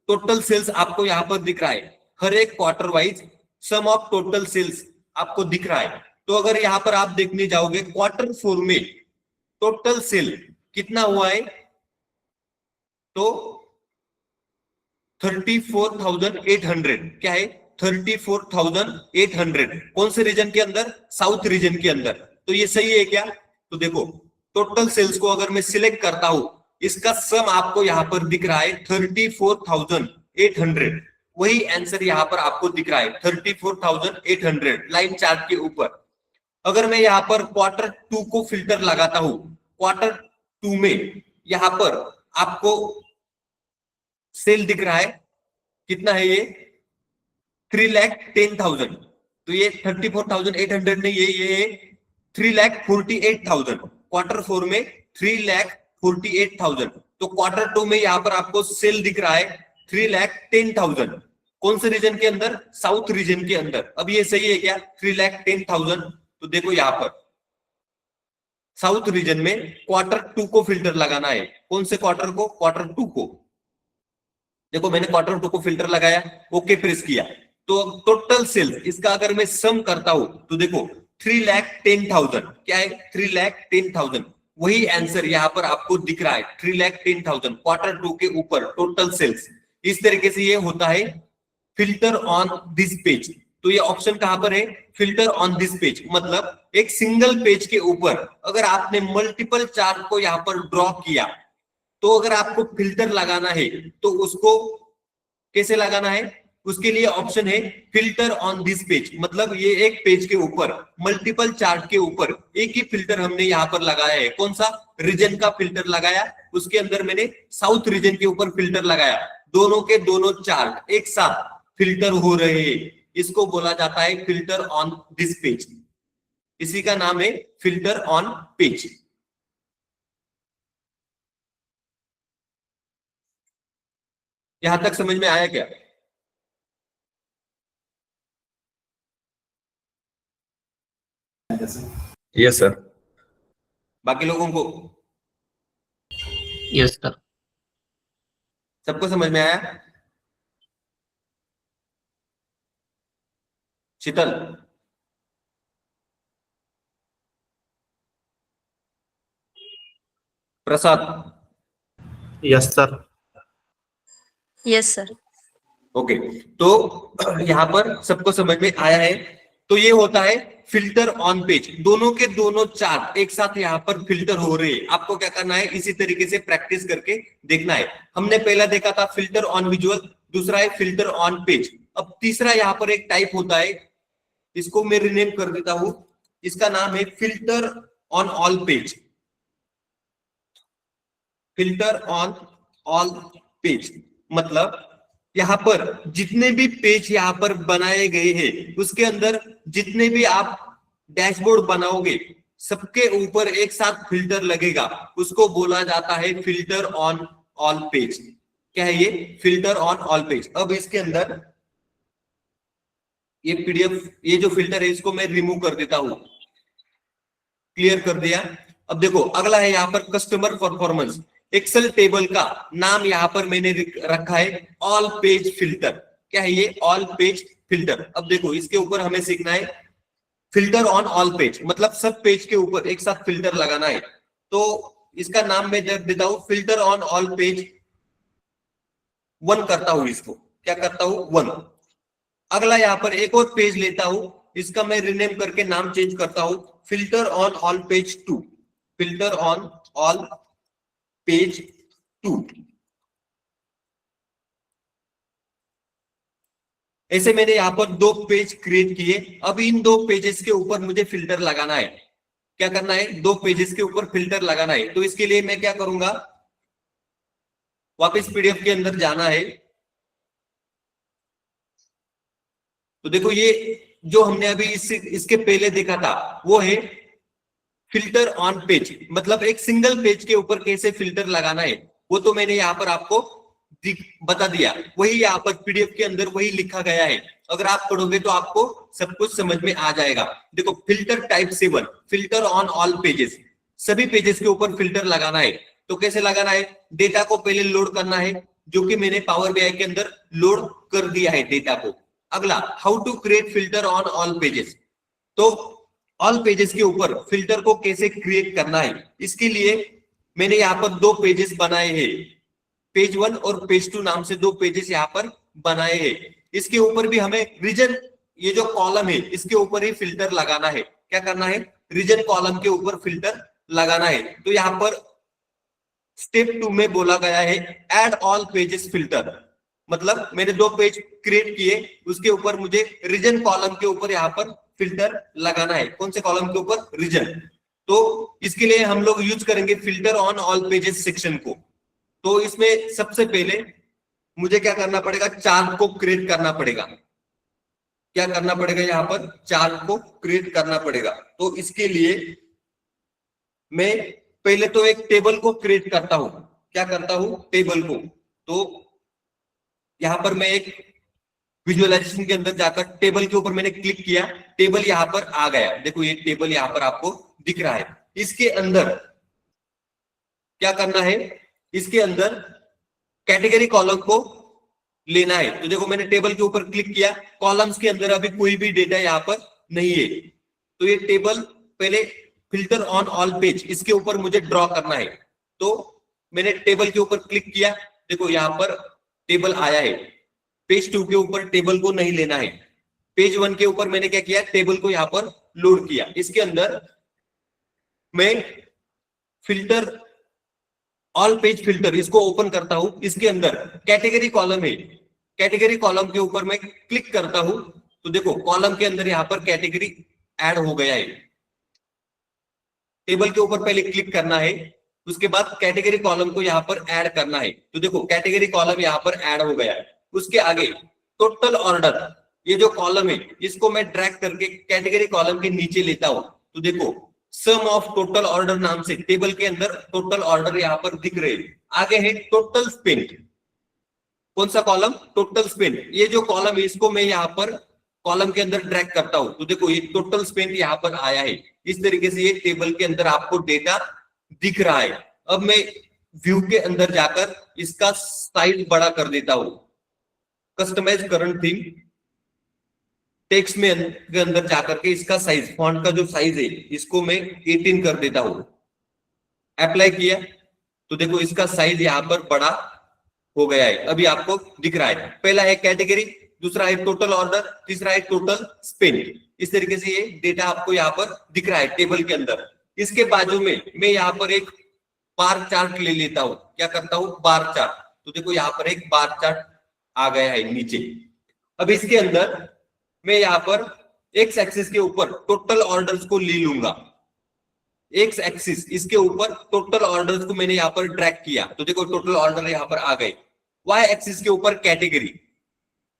टोटल सेल्स आपको यहां पर दिख रहा है। हर एक quarter wise sum of total sales आपको दिख रहा है। तो अगर यहां पर आप देखने जाओगे क्वार्टर 4 में टोटल सेल कितना हुआ है, तो 34,800। क्या है, 34,800। कौन से रीजन के अंदर, साउथ रीजन के अंदर। तो ये सही है क्या, तो देखो टोटल सेल्स को अगर मैं सिलेक्ट करता हूं, इसका सम आपको यहां पर दिख रहा है 34,800। वही आंसर यहां पर आपको दिख रहा है 34,800 लाइन चार्ट के ऊपर। अगर मैं यहां पर क्वार्टर 2 को फिल्टर लगाता हूं, क्वार्टर 2 में यहां पर आपको सेल दिख रहा है कितना है, ये 3,10,000। तो ये 34,800 नहीं है, ये 3,48,000। क्वार्टर 4 में 3,48,000। तो क्वार्टर 2 में यहां पर आपको सेल दिख रहा है 3,10,000। कौन से रीजन के अंदर? साउथ रीजन के अंदर। अब ये सही है क्या? 3,10,000। तो देखो यहाँ पर साउथ रीजन में Q2 को फिल्टर लगाना है। कौन से क्वार्टर को? Q2 को। देखो मैंने Q2 को फिल्टर लगाया, ओके प्रेस किया, तो टोटल सेल्स इसका अगर मैं सम करता हूं तो देखो 3,10,000 क्या है? 3,10,000। वही आंसर यहाँ पर आपको दिख रहा है, 3,10,000 Q2 के ऊपर टोटल सेल्स। इस तरीके से ये होता है फिल्टर ऑन दिस पेज। तो ये ऑप्शन कहां पर है? फिल्टर ऑन दिस पेज, मतलब एक सिंगल पेज के ऊपर अगर आपने मल्टीपल चार्ट को यहाँ पर ड्रॉ किया, तो अगर आपको फिल्टर लगाना है तो उसको कैसे लगाना है? उसके लिए ऑप्शन है फिल्टर ऑन दिस पेज, मतलब ये एक पेज के ऊपर मल्टीपल चार्ट के ऊपर एक ही फिल्टर हमने यहाँ पर लगाया है। कौन सा? रीजन का फिल्टर लगाया, उसके अंदर मैंने साउथ रीजन के ऊपर फिल्टर लगाया। दोनों के दोनों चार्ट एक साथ फिल्टर हो रहे हैं, इसको बोला जाता है फिल्टर ऑन दिस पेज। इसी का नाम है फिल्टर ऑन पेज। यहां तक समझ में आया क्या? Yes sir. बाकी लोगों को यस सर। सबको समझ में आया? Sheetal, Prasad, yes sir. Yes sir. Okay. तो यहां पर सबको समझ में आया है। तो ये होता है फिल्टर ऑन पेज, दोनों के दोनों चार्ट एक साथ यहाँ पर फिल्टर हो रहे हैं। आपको क्या करना है? इसी तरीके से प्रैक्टिस करके देखना है। हमने पहला देखा था फिल्टर ऑन विजुअल, दूसरा है फिल्टर ऑन पेज। अब तीसरा यहाँ पर एक टाइप होता है, इसको मैं रिनेम कर देता हूं, इसका नाम है filter on all page. Filter on all page मतलब यहां पर जितने भी पेज यहां पर बनाए गए हैं उसके अंदर जितने भी आप डैशबोर्ड बनाओगे सबके ऊपर एक साथ फिल्टर लगेगा, उसको बोला जाता है फिल्टर ऑन ऑल पेज। क्या है ये? Filter on all page. अब इसके अंदर ये पीडीएफ, ये जो फिल्टर है इसको मैं रिमूव कर देता हूं। क्लियर कर दिया। अब देखो अगला है यहाँ पर कस्टमर परफॉर्मेंस। एक्सेल टेबल का नाम यहाँ पर मैंने रखा है ऑल पेज फिल्टर। क्या है ये? All page filter. अब देखो इसके ऊपर हमें सीखना है फिल्टर ऑन ऑल पेज, मतलब सब पेज के ऊपर एक साथ फिल्टर लगाना है। तो इसका नाम मैं दे देता हूं फिल्टर ऑन ऑल पेज 1 करता हूं इसको। क्या करता हूं? 1। अगला यहाँ पर एक और पेज लेता हूं, इसका मैं रिनेम करके नाम चेंज करता हूं filter on all page 2। Filter on all page 2। ऐसे मैंने यहां पर 2 पेज क्रिएट किए। अब इन 2 पेजेस के ऊपर मुझे फिल्टर लगाना है। क्या करना है? 2 पेजेस के ऊपर फिल्टर लगाना है। तो इसके लिए मैं क्या करूंगा? वापस पीडीएफ के अंदर जाना है। तो देखो ये जो हमने अभी इसके पहले देखा था वो है फिल्टर ऑन पेज, मतलब एक सिंगल पेज के ऊपर कैसे फिल्टर लगाना है वो तो मैंने यहाँ पर आपको बता दिया। वही यहाँ पर पीडीएफ के अंदर वही लिखा गया है। अगर आप पढ़ोगे तो आपको सब कुछ समझ में आ जाएगा। देखो filter type 7, filter on all pages, सभी पेजेस के ऊपर फिल्टर लगाना है। तो कैसे लगाना है? डेटा को पहले लोड करना है, जो कि मैंने पावर बीआई के अंदर लोड कर दिया है डेटा को। अगला how to create filter on all pages. तो ऑल पेजेस के ऊपर फिल्टर को कैसे क्रिएट करना है, इसके लिए मैंने यहाँ पर 2 पेजेस बनाए हैं, पेज 1 और पेज 2 नाम से 2 पेजेस यहाँ पर बनाए हैं। इसके ऊपर भी हमें रीजन, ये जो कॉलम है इसके ऊपर ही फिल्टर लगाना है। क्या करना है? रीजन कॉलम के ऊपर फिल्टर लगाना है। तो यहाँ पर स्टेप 2 में बोला गया है एड ऑल पेजेस फिल्टर, मतलब मैंने 2 पेज क्रिएट किए, उसके ऊपर मुझे रीजन कॉलम के ऊपर यहाँ पर फिल्टर लगाना है। कौन से कॉलम के ऊपर? रीजन। तो इसके लिए हम लोग यूज करेंगे filter on all pages section को। तो इसमें सबसे पहले मुझे क्या करना पड़ेगा? चार्ट को क्रिएट करना पड़ेगा। क्या करना पड़ेगा? यहाँ पर चार्ट को क्रिएट करना पड़ेगा। तो इसके लिए मैं पहले तो एक टेबल को क्रिएट करता हूं। क्या करता हूं? टेबल को। तो यहां पर मैं एक विजुअलाइजेशन के अंदर जाकर टेबल के ऊपर मैंने क्लिक किया, टेबल यहाँ पर आ गया। देखो ये टेबल यहाँ पर आपको दिख रहा है। इसके अंदर क्या करना है, इसके अंदर कैटेगरी कॉलम को लेना है। तो देखो मैंने टेबल के ऊपर क्लिक किया, कॉलम्स के अंदर अभी कोई भी डेटा यहाँ पर नहीं है। तो ये टेबल पहले फिल्टर ऑन ऑल पेज, इसके ऊपर मुझे ड्रॉ करना है। तो मैंने टेबल के ऊपर क्लिक किया, देखो यहाँ पर टेबल आया है। पेज 2 के ऊपर टेबल को नहीं लेना है। पेज 1 के ऊपर मैंने क्या किया, टेबल को यहाँ पर लोड किया। इसके अंदर मैं फिल्टर ऑल पेज फिल्टर इसको ओपन करता हूं। इसके अंदर कैटेगरी कॉलम है, कैटेगरी कॉलम के ऊपर मैं क्लिक करता हूं। तो देखो कॉलम के अंदर यहाँ पर कैटेगरी ऐड हो गया है। टेबल के ऊपर पहले क्लिक करना है, उसके बाद कैटेगरी कॉलम को यहाँ पर ऐड करना है। तो देखो कैटेगरी कॉलम यहाँ पर ऐड हो गया है। उसके आगे टोटल ऑर्डर, ये जो कॉलम है इसको मैं ड्रैग करके कैटेगरी कॉलम के नीचे लेता हूं। तो देखो सम ऑफ टोटल ऑर्डर नाम से टेबल के अंदर टोटल ऑर्डर यहाँ पर दिख रहे हैं। आगे है टोटल स्पेंड, कौन सा कॉलम, टोटल स्पेंड। ये जो कॉलम है इसको मैं यहाँ पर कॉलम के अंदर ड्रैग करता हूं। तो देखो ये टोटल स्पेंड यहाँ पर आया है। इस तरीके से ये टेबल के अंदर आपको डेटा दिख रहा है। अब मैं व्यू के अंदर जाकर इसका साइज बड़ा कर देता हूं। कस्टमाइज करंट थीम टेक्स्ट में के अंदर जाकर के इसका साइज, फॉन्ट का जो साइज है इसको मैं 18 कर देता हूं। अप्लाई किया तो देखो इसका साइज यहाँ पर बड़ा हो गया है। अभी आपको दिख रहा है, पहला है कैटेगरी, दूसरा है टोटल ऑर्डर, तीसरा है टोटल स्पेंड। इस तरीके से ये डेटा आपको यहाँ पर दिख रहा है टेबल के अंदर। इसके बाजू में मैं यहाँ पर एक बार चार्ट ले लेता हूं। क्या करता हूं, बार चार्ट। तो देखो यहाँ पर एक बार चार्ट आ गया है नीचे। अब इसके अंदर मैं यहाँ पर एक्स एक्सिस के ऊपर टोटल ऑर्डर्स को ले लूंगा। एक्स एक्सिस इसके ऊपर टोटल ऑर्डर्स को मैंने यहाँ पर ड्रैग किया। तो देखो टोटल ऑर्डर यहाँ पर आ गए। वाई एक्सिस के ऊपर कैटेगरी,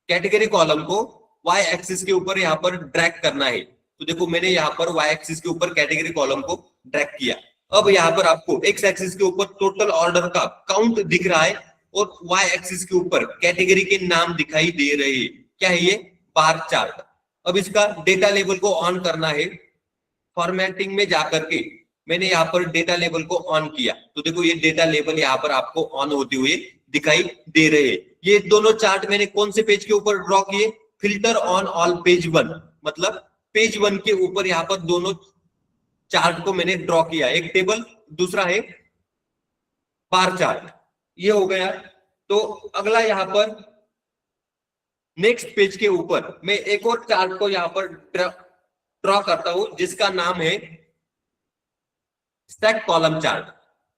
कैटेगरी कॉलम को वाई एक्सिस के ऊपर यहाँ पर ड्रैग करना है। तो देखो मैंने यहाँ पर वाई एक्सिस के ऊपर कैटेगरी कॉलम को ड्रैग किया। अब यहाँ पर आपको एक्स एक्सिस के ऊपर टोटल ऑर्डर का काउंट दिख रहा है और वाई एक्सिस के ऊपर कैटेगरी के नाम दिखाई दे रहे हैं। क्या है ये, बार चार्ट। अब इसका डेटा लेवल को ऑन करना है। फॉर्मेटिंग में जाकर के मैंने यहाँ पर डेटा लेवल को ऑन किया। तो देखो ये डेटा लेवल यहाँ पर आपको ऑन होते हुए दिखाई दे रहे हैं। ये दोनों चार्ट मैंने कौन से पेज के ऊपर ड्रॉ किए, फिल्टर ऑन ऑल पेज 1, मतलब पेज 1 के ऊपर यहाँ पर दोनों चार्ट को मैंने ड्रॉ किया। एक टेबल, दूसरा है बार चार्ट। ये हो गया। तो अगला यहाँ पर नेक्स्ट पेज के ऊपर मैं एक और चार्ट को यहाँ पर ड्रॉ करता हूं जिसका नाम है स्टैक कॉलम चार्ट।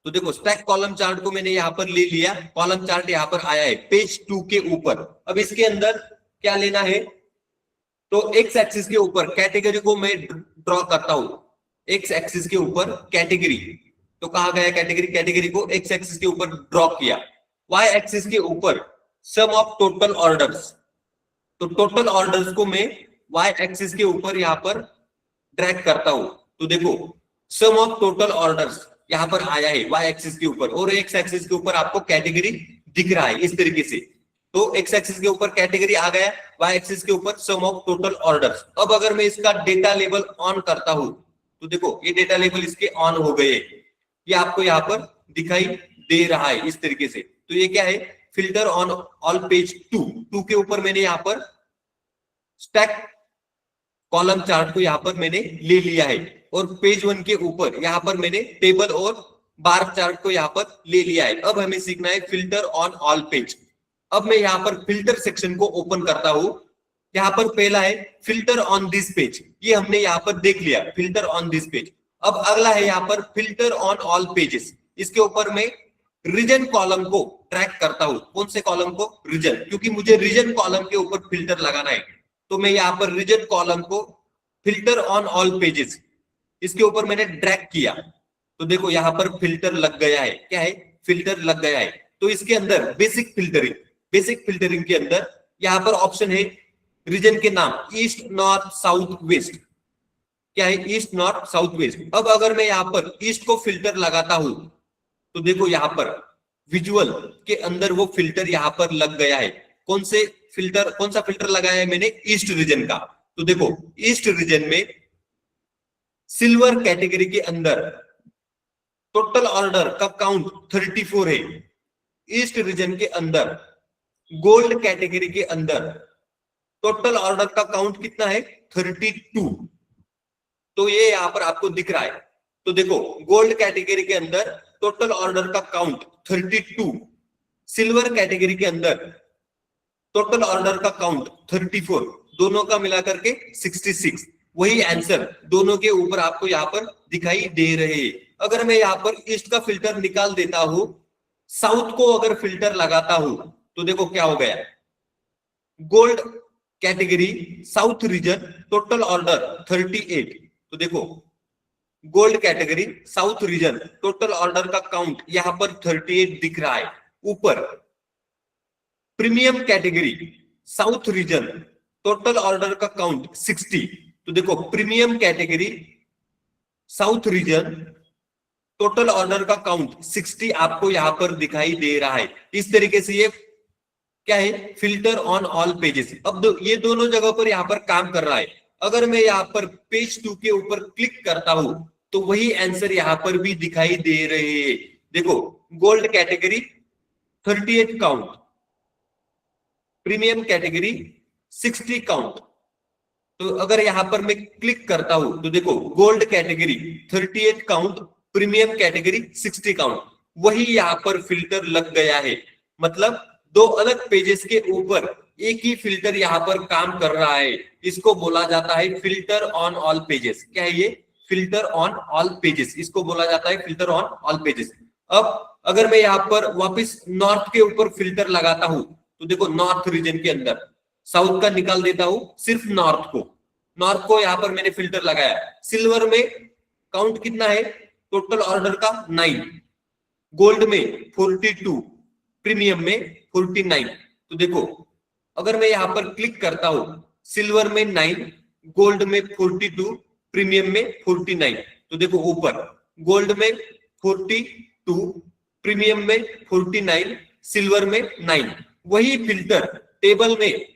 तो देखो स्टैक कॉलम चार्ट को मैंने यहाँ पर ले लिया। कॉलम चार्ट यहाँ पर आया है पेज 2 के ऊपर। अब इसके अंदर क्या लेना है, तो एक्स एक्सिस के ऊपर कैटेगरी को मैं ड्रॉ करता हूं। एक्स एक्सिस के ऊपर कैटेगरी, तो कहा गया कैटेगरी, कैटेगरी को एक्स एक्सिस के ऊपर ड्रॉ किया। वाई एक्सिस के ऊपर सम ऑफ टोटल ऑर्डर्स, तो टोटल ऑर्डर्स को मैं वाई एक्सिस के ऊपर यहाँ पर ड्रैग करता हूं। तो देखो सम ऑफ टोटल ऑर्डर्स यहाँ पर आया है वाई एक्सिस के ऊपर और एक्स एक्सिस के ऊपर आपको कैटेगरी दिख रहा है इस तरीके से। तो एक्स एक्सिस के ऊपर कैटेगरी आ गया, वाई एक्सिस के ऊपर सम ऑफ टोटल ऑर्डर्स। अब अगर मैं इसका डेटा लेवल ऑन करता हूं तो देखो ये डेटा लेवल इसके ऑन हो गए, ये आपको यहाँ पर दिखाई दे रहा है इस तरीके से। तो ये क्या है, फिल्टर ऑन ऑल पेज 2 के ऊपर मैंने यहाँ पर स्टैक कॉलम चार्ट को यहाँ पर मैंने ले लिया है और पेज 1 के ऊपर यहाँ पर मैंने टेबल और बार चार्ट को यहाँ पर ले लिया है। अब हमें सीखना है फिल्टर ऑन ऑल पेज। अब मैं यहाँ पर फिल्टर सेक्शन को ओपन करता हूं। यहाँ पर पहला है फिल्टर ऑन दिस पेज, ये हमने यहाँ पर देख लिया, फिल्टर ऑन दिस पेज। अब अगला है यहाँ पर फिल्टर ऑन ऑल पेजेस। इसके ऊपर मैं रीजन कॉलम को ट्रैक करता हूं। कौन से कॉलम को, रीजन, क्योंकि मुझे रीजन कॉलम के ऊपर फिल्टर लगाना है। तो मैं यहाँ पर रीजन कॉलम को फिल्टर ऑन ऑल पेजेस, इसके ऊपर मैंने ड्रैग किया। तो देखो यहाँ पर फिल्टर लग गया है। क्या है, फिल्टर लग गया है। तो इसके अंदर बेसिक फिल्टरिंग, बेसिक फिल्टरिंग के अंदर यहाँ पर ऑप्शन है रीजन के नाम ईस्ट, नॉर्थ, साउथ, वेस्ट। क्या है, ईस्ट, नॉर्थ, साउथ, वेस्ट। अब अगर मैं यहाँ पर ईस्ट को फिल्टर लगाता हूं तो देखो यहाँ पर विजुअल के अंदर वो फिल्टर यहाँ पर लग गया है। कौन से फिल्टर, कौन सा फिल्टर लगाया है मैंने, ईस्ट रीजन का। तो देखो ईस्ट रीजन में सिल्वर कैटेगरी के अंदर टोटल ऑर्डर का काउंट 34 है। ईस्ट रीजन के अंदर गोल्ड कैटेगरी के अंदर टोटल ऑर्डर का काउंट कितना है, 32। तो ये यहां पर आपको दिख रहा है। तो देखो गोल्ड कैटेगरी के अंदर टोटल ऑर्डर का काउंट 32, सिल्वर कैटेगरी के अंदर टोटल ऑर्डर का काउंट 34, दोनों का मिलाकर के 66। वही आंसर दोनों के ऊपर आपको यहाँ पर दिखाई दे रहे हैं। अगर मैं यहाँ पर ईस्ट का फिल्टर निकाल देता हूं, साउथ को अगर फिल्टर लगाता हूं, तो देखो क्या हो गया, gold category south region total order 38। तो देखो gold category south region total order का काउंट यहां पर 38 दिख रहा है ऊपर। Premium category south region total order का काउंट 60। तो देखो premium category south region total order का काउंट 60 आपको यहां पर दिखाई दे रहा है। इस तरीके से ये क्या है, फिल्टर ऑन ऑल पेजेस। अब ये दोनों जगह पर यहां पर काम कर रहा है। अगर मैं यहां पर पेज 2 के ऊपर क्लिक करता हूं, तो वही आंसर यहां पर भी दिखाई दे रहे हैं। देखो gold category 38 count, premium category 60 count. तो अगर यहां पर मैं क्लिक करता हूं, तो देखो gold category 38 count, premium category 60 count, वही यहां पर फिल्टर लग गया है। मतलब दो अलग पेजेस के ऊपर एक ही फिल्टर यहां पर काम कर रहा है। इसको बोला जाता है फिल्टर ऑन ऑल पेजेस। क्या है ये, फिल्टर ऑन ऑल पेजेस, इसको बोला जाता है फिल्टर ऑन ऑल पेजेस। अब अगर मैं यहां पर वापस नॉर्थ के ऊपर फिल्टर लगाता हूं, तो देखो नॉर्थ रीजन के अंदर साउथ का निकाल देता हूं, सिर्फ नॉर्थ को यहां पर मैंने फिल्टर लगाया। सिल्वर में काउंट कितना है, टोटल ऑर्डर का 9, गोल्ड में 42, प्रीमियम में 49। तो देखो अगर मैं यहां पर क्लिक करता हूं, सिल्वर में 9, गोल्ड में 42, प्रीमियम में 49। तो देखो ऊपर गोल्ड में 42, प्रीमियम में 49, सिल्वर में 9। वही फिल्टर टेबल में,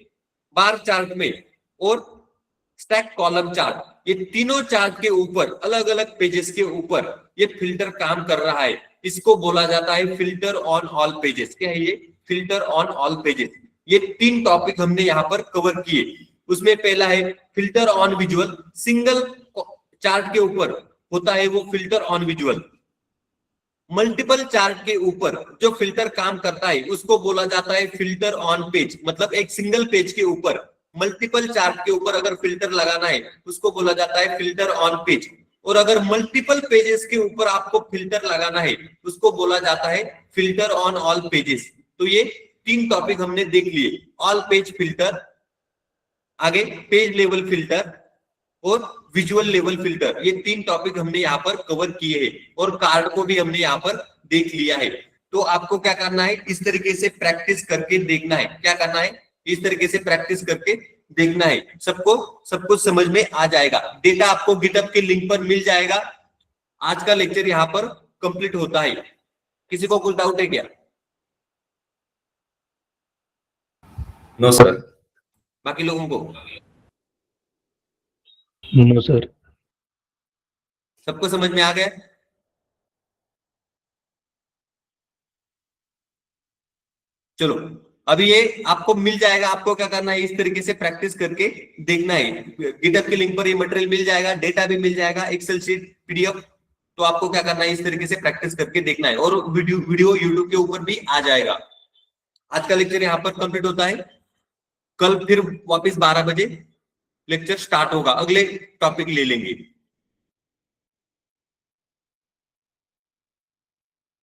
बार चार्ट में और स्टैक कॉलम चार्ट, ये तीनों चार्ट के ऊपर अलग अलग पेजेस के ऊपर ये फिल्टर काम कर रहा है। इसको बोला जाता है फिल्टर ऑन ऑल पेजेस। क्या है ये, फिल्टर ऑन ऑल पेजेस। ये 3 टॉपिक हमने यहाँ पर कवर किए। उसमें पहला है filter on visual, single chart के ऊपर होता है वो filter on visual. Multiple chart के ऊपर जो फिल्टर काम करता है उसको बोला जाता है फिल्टर ऑन पेज। मतलब एक सिंगल पेज के ऊपर मल्टीपल चार्ट के ऊपर अगर फिल्टर लगाना है उसको बोला जाता है फिल्टर ऑन पेज। और अगर मल्टीपल पेजेस के ऊपर आपको फिल्टर लगाना है उसको बोला जाता है फिल्टर ऑन ऑल पेजेस। तो ये 3 टॉपिक हमने देख लिए, ऑल पेज फिल्टर, आगे पेज लेवल फिल्टर और विजुअल लेवल फिल्टर। ये 3 टॉपिक हमने यहाँ पर कवर किए हैं और कार्ड को भी हमने यहाँ पर देख लिया है। तो आपको क्या करना है, इस तरीके से प्रैक्टिस करके देखना है। क्या करना है, इस तरीके से प्रैक्टिस करके देखना है। सबको समझ में आ जाएगा। डेटा आपको गिटहब के लिंक पर मिल जाएगा। आज का लेक्चर यहाँ पर कंप्लीट होता है। किसी को कुछ डाउट है क्या? No sir. बाकी लोगों को नो सर। सबको समझ में आ गया? चलो अभी ये आपको मिल जाएगा। आपको क्या करना है, इस तरीके से प्रैक्टिस करके देखना है। गिटहब के लिंक पर ये मटेरियल मिल जाएगा, डेटा भी मिल जाएगा, एक्सेल शीट, पीडीएफ। तो आपको क्या करना है, इस तरीके से प्रैक्टिस करके देखना है और वीडियो यूट्यूब के ऊपर भी आ जाएगा। आज का लेक्चर यहाँ पर कंप्लीट होता है। कल फिर वापस 12 बजे लेक्चर स्टार्ट होगा, अगले टॉपिक ले लेंगे।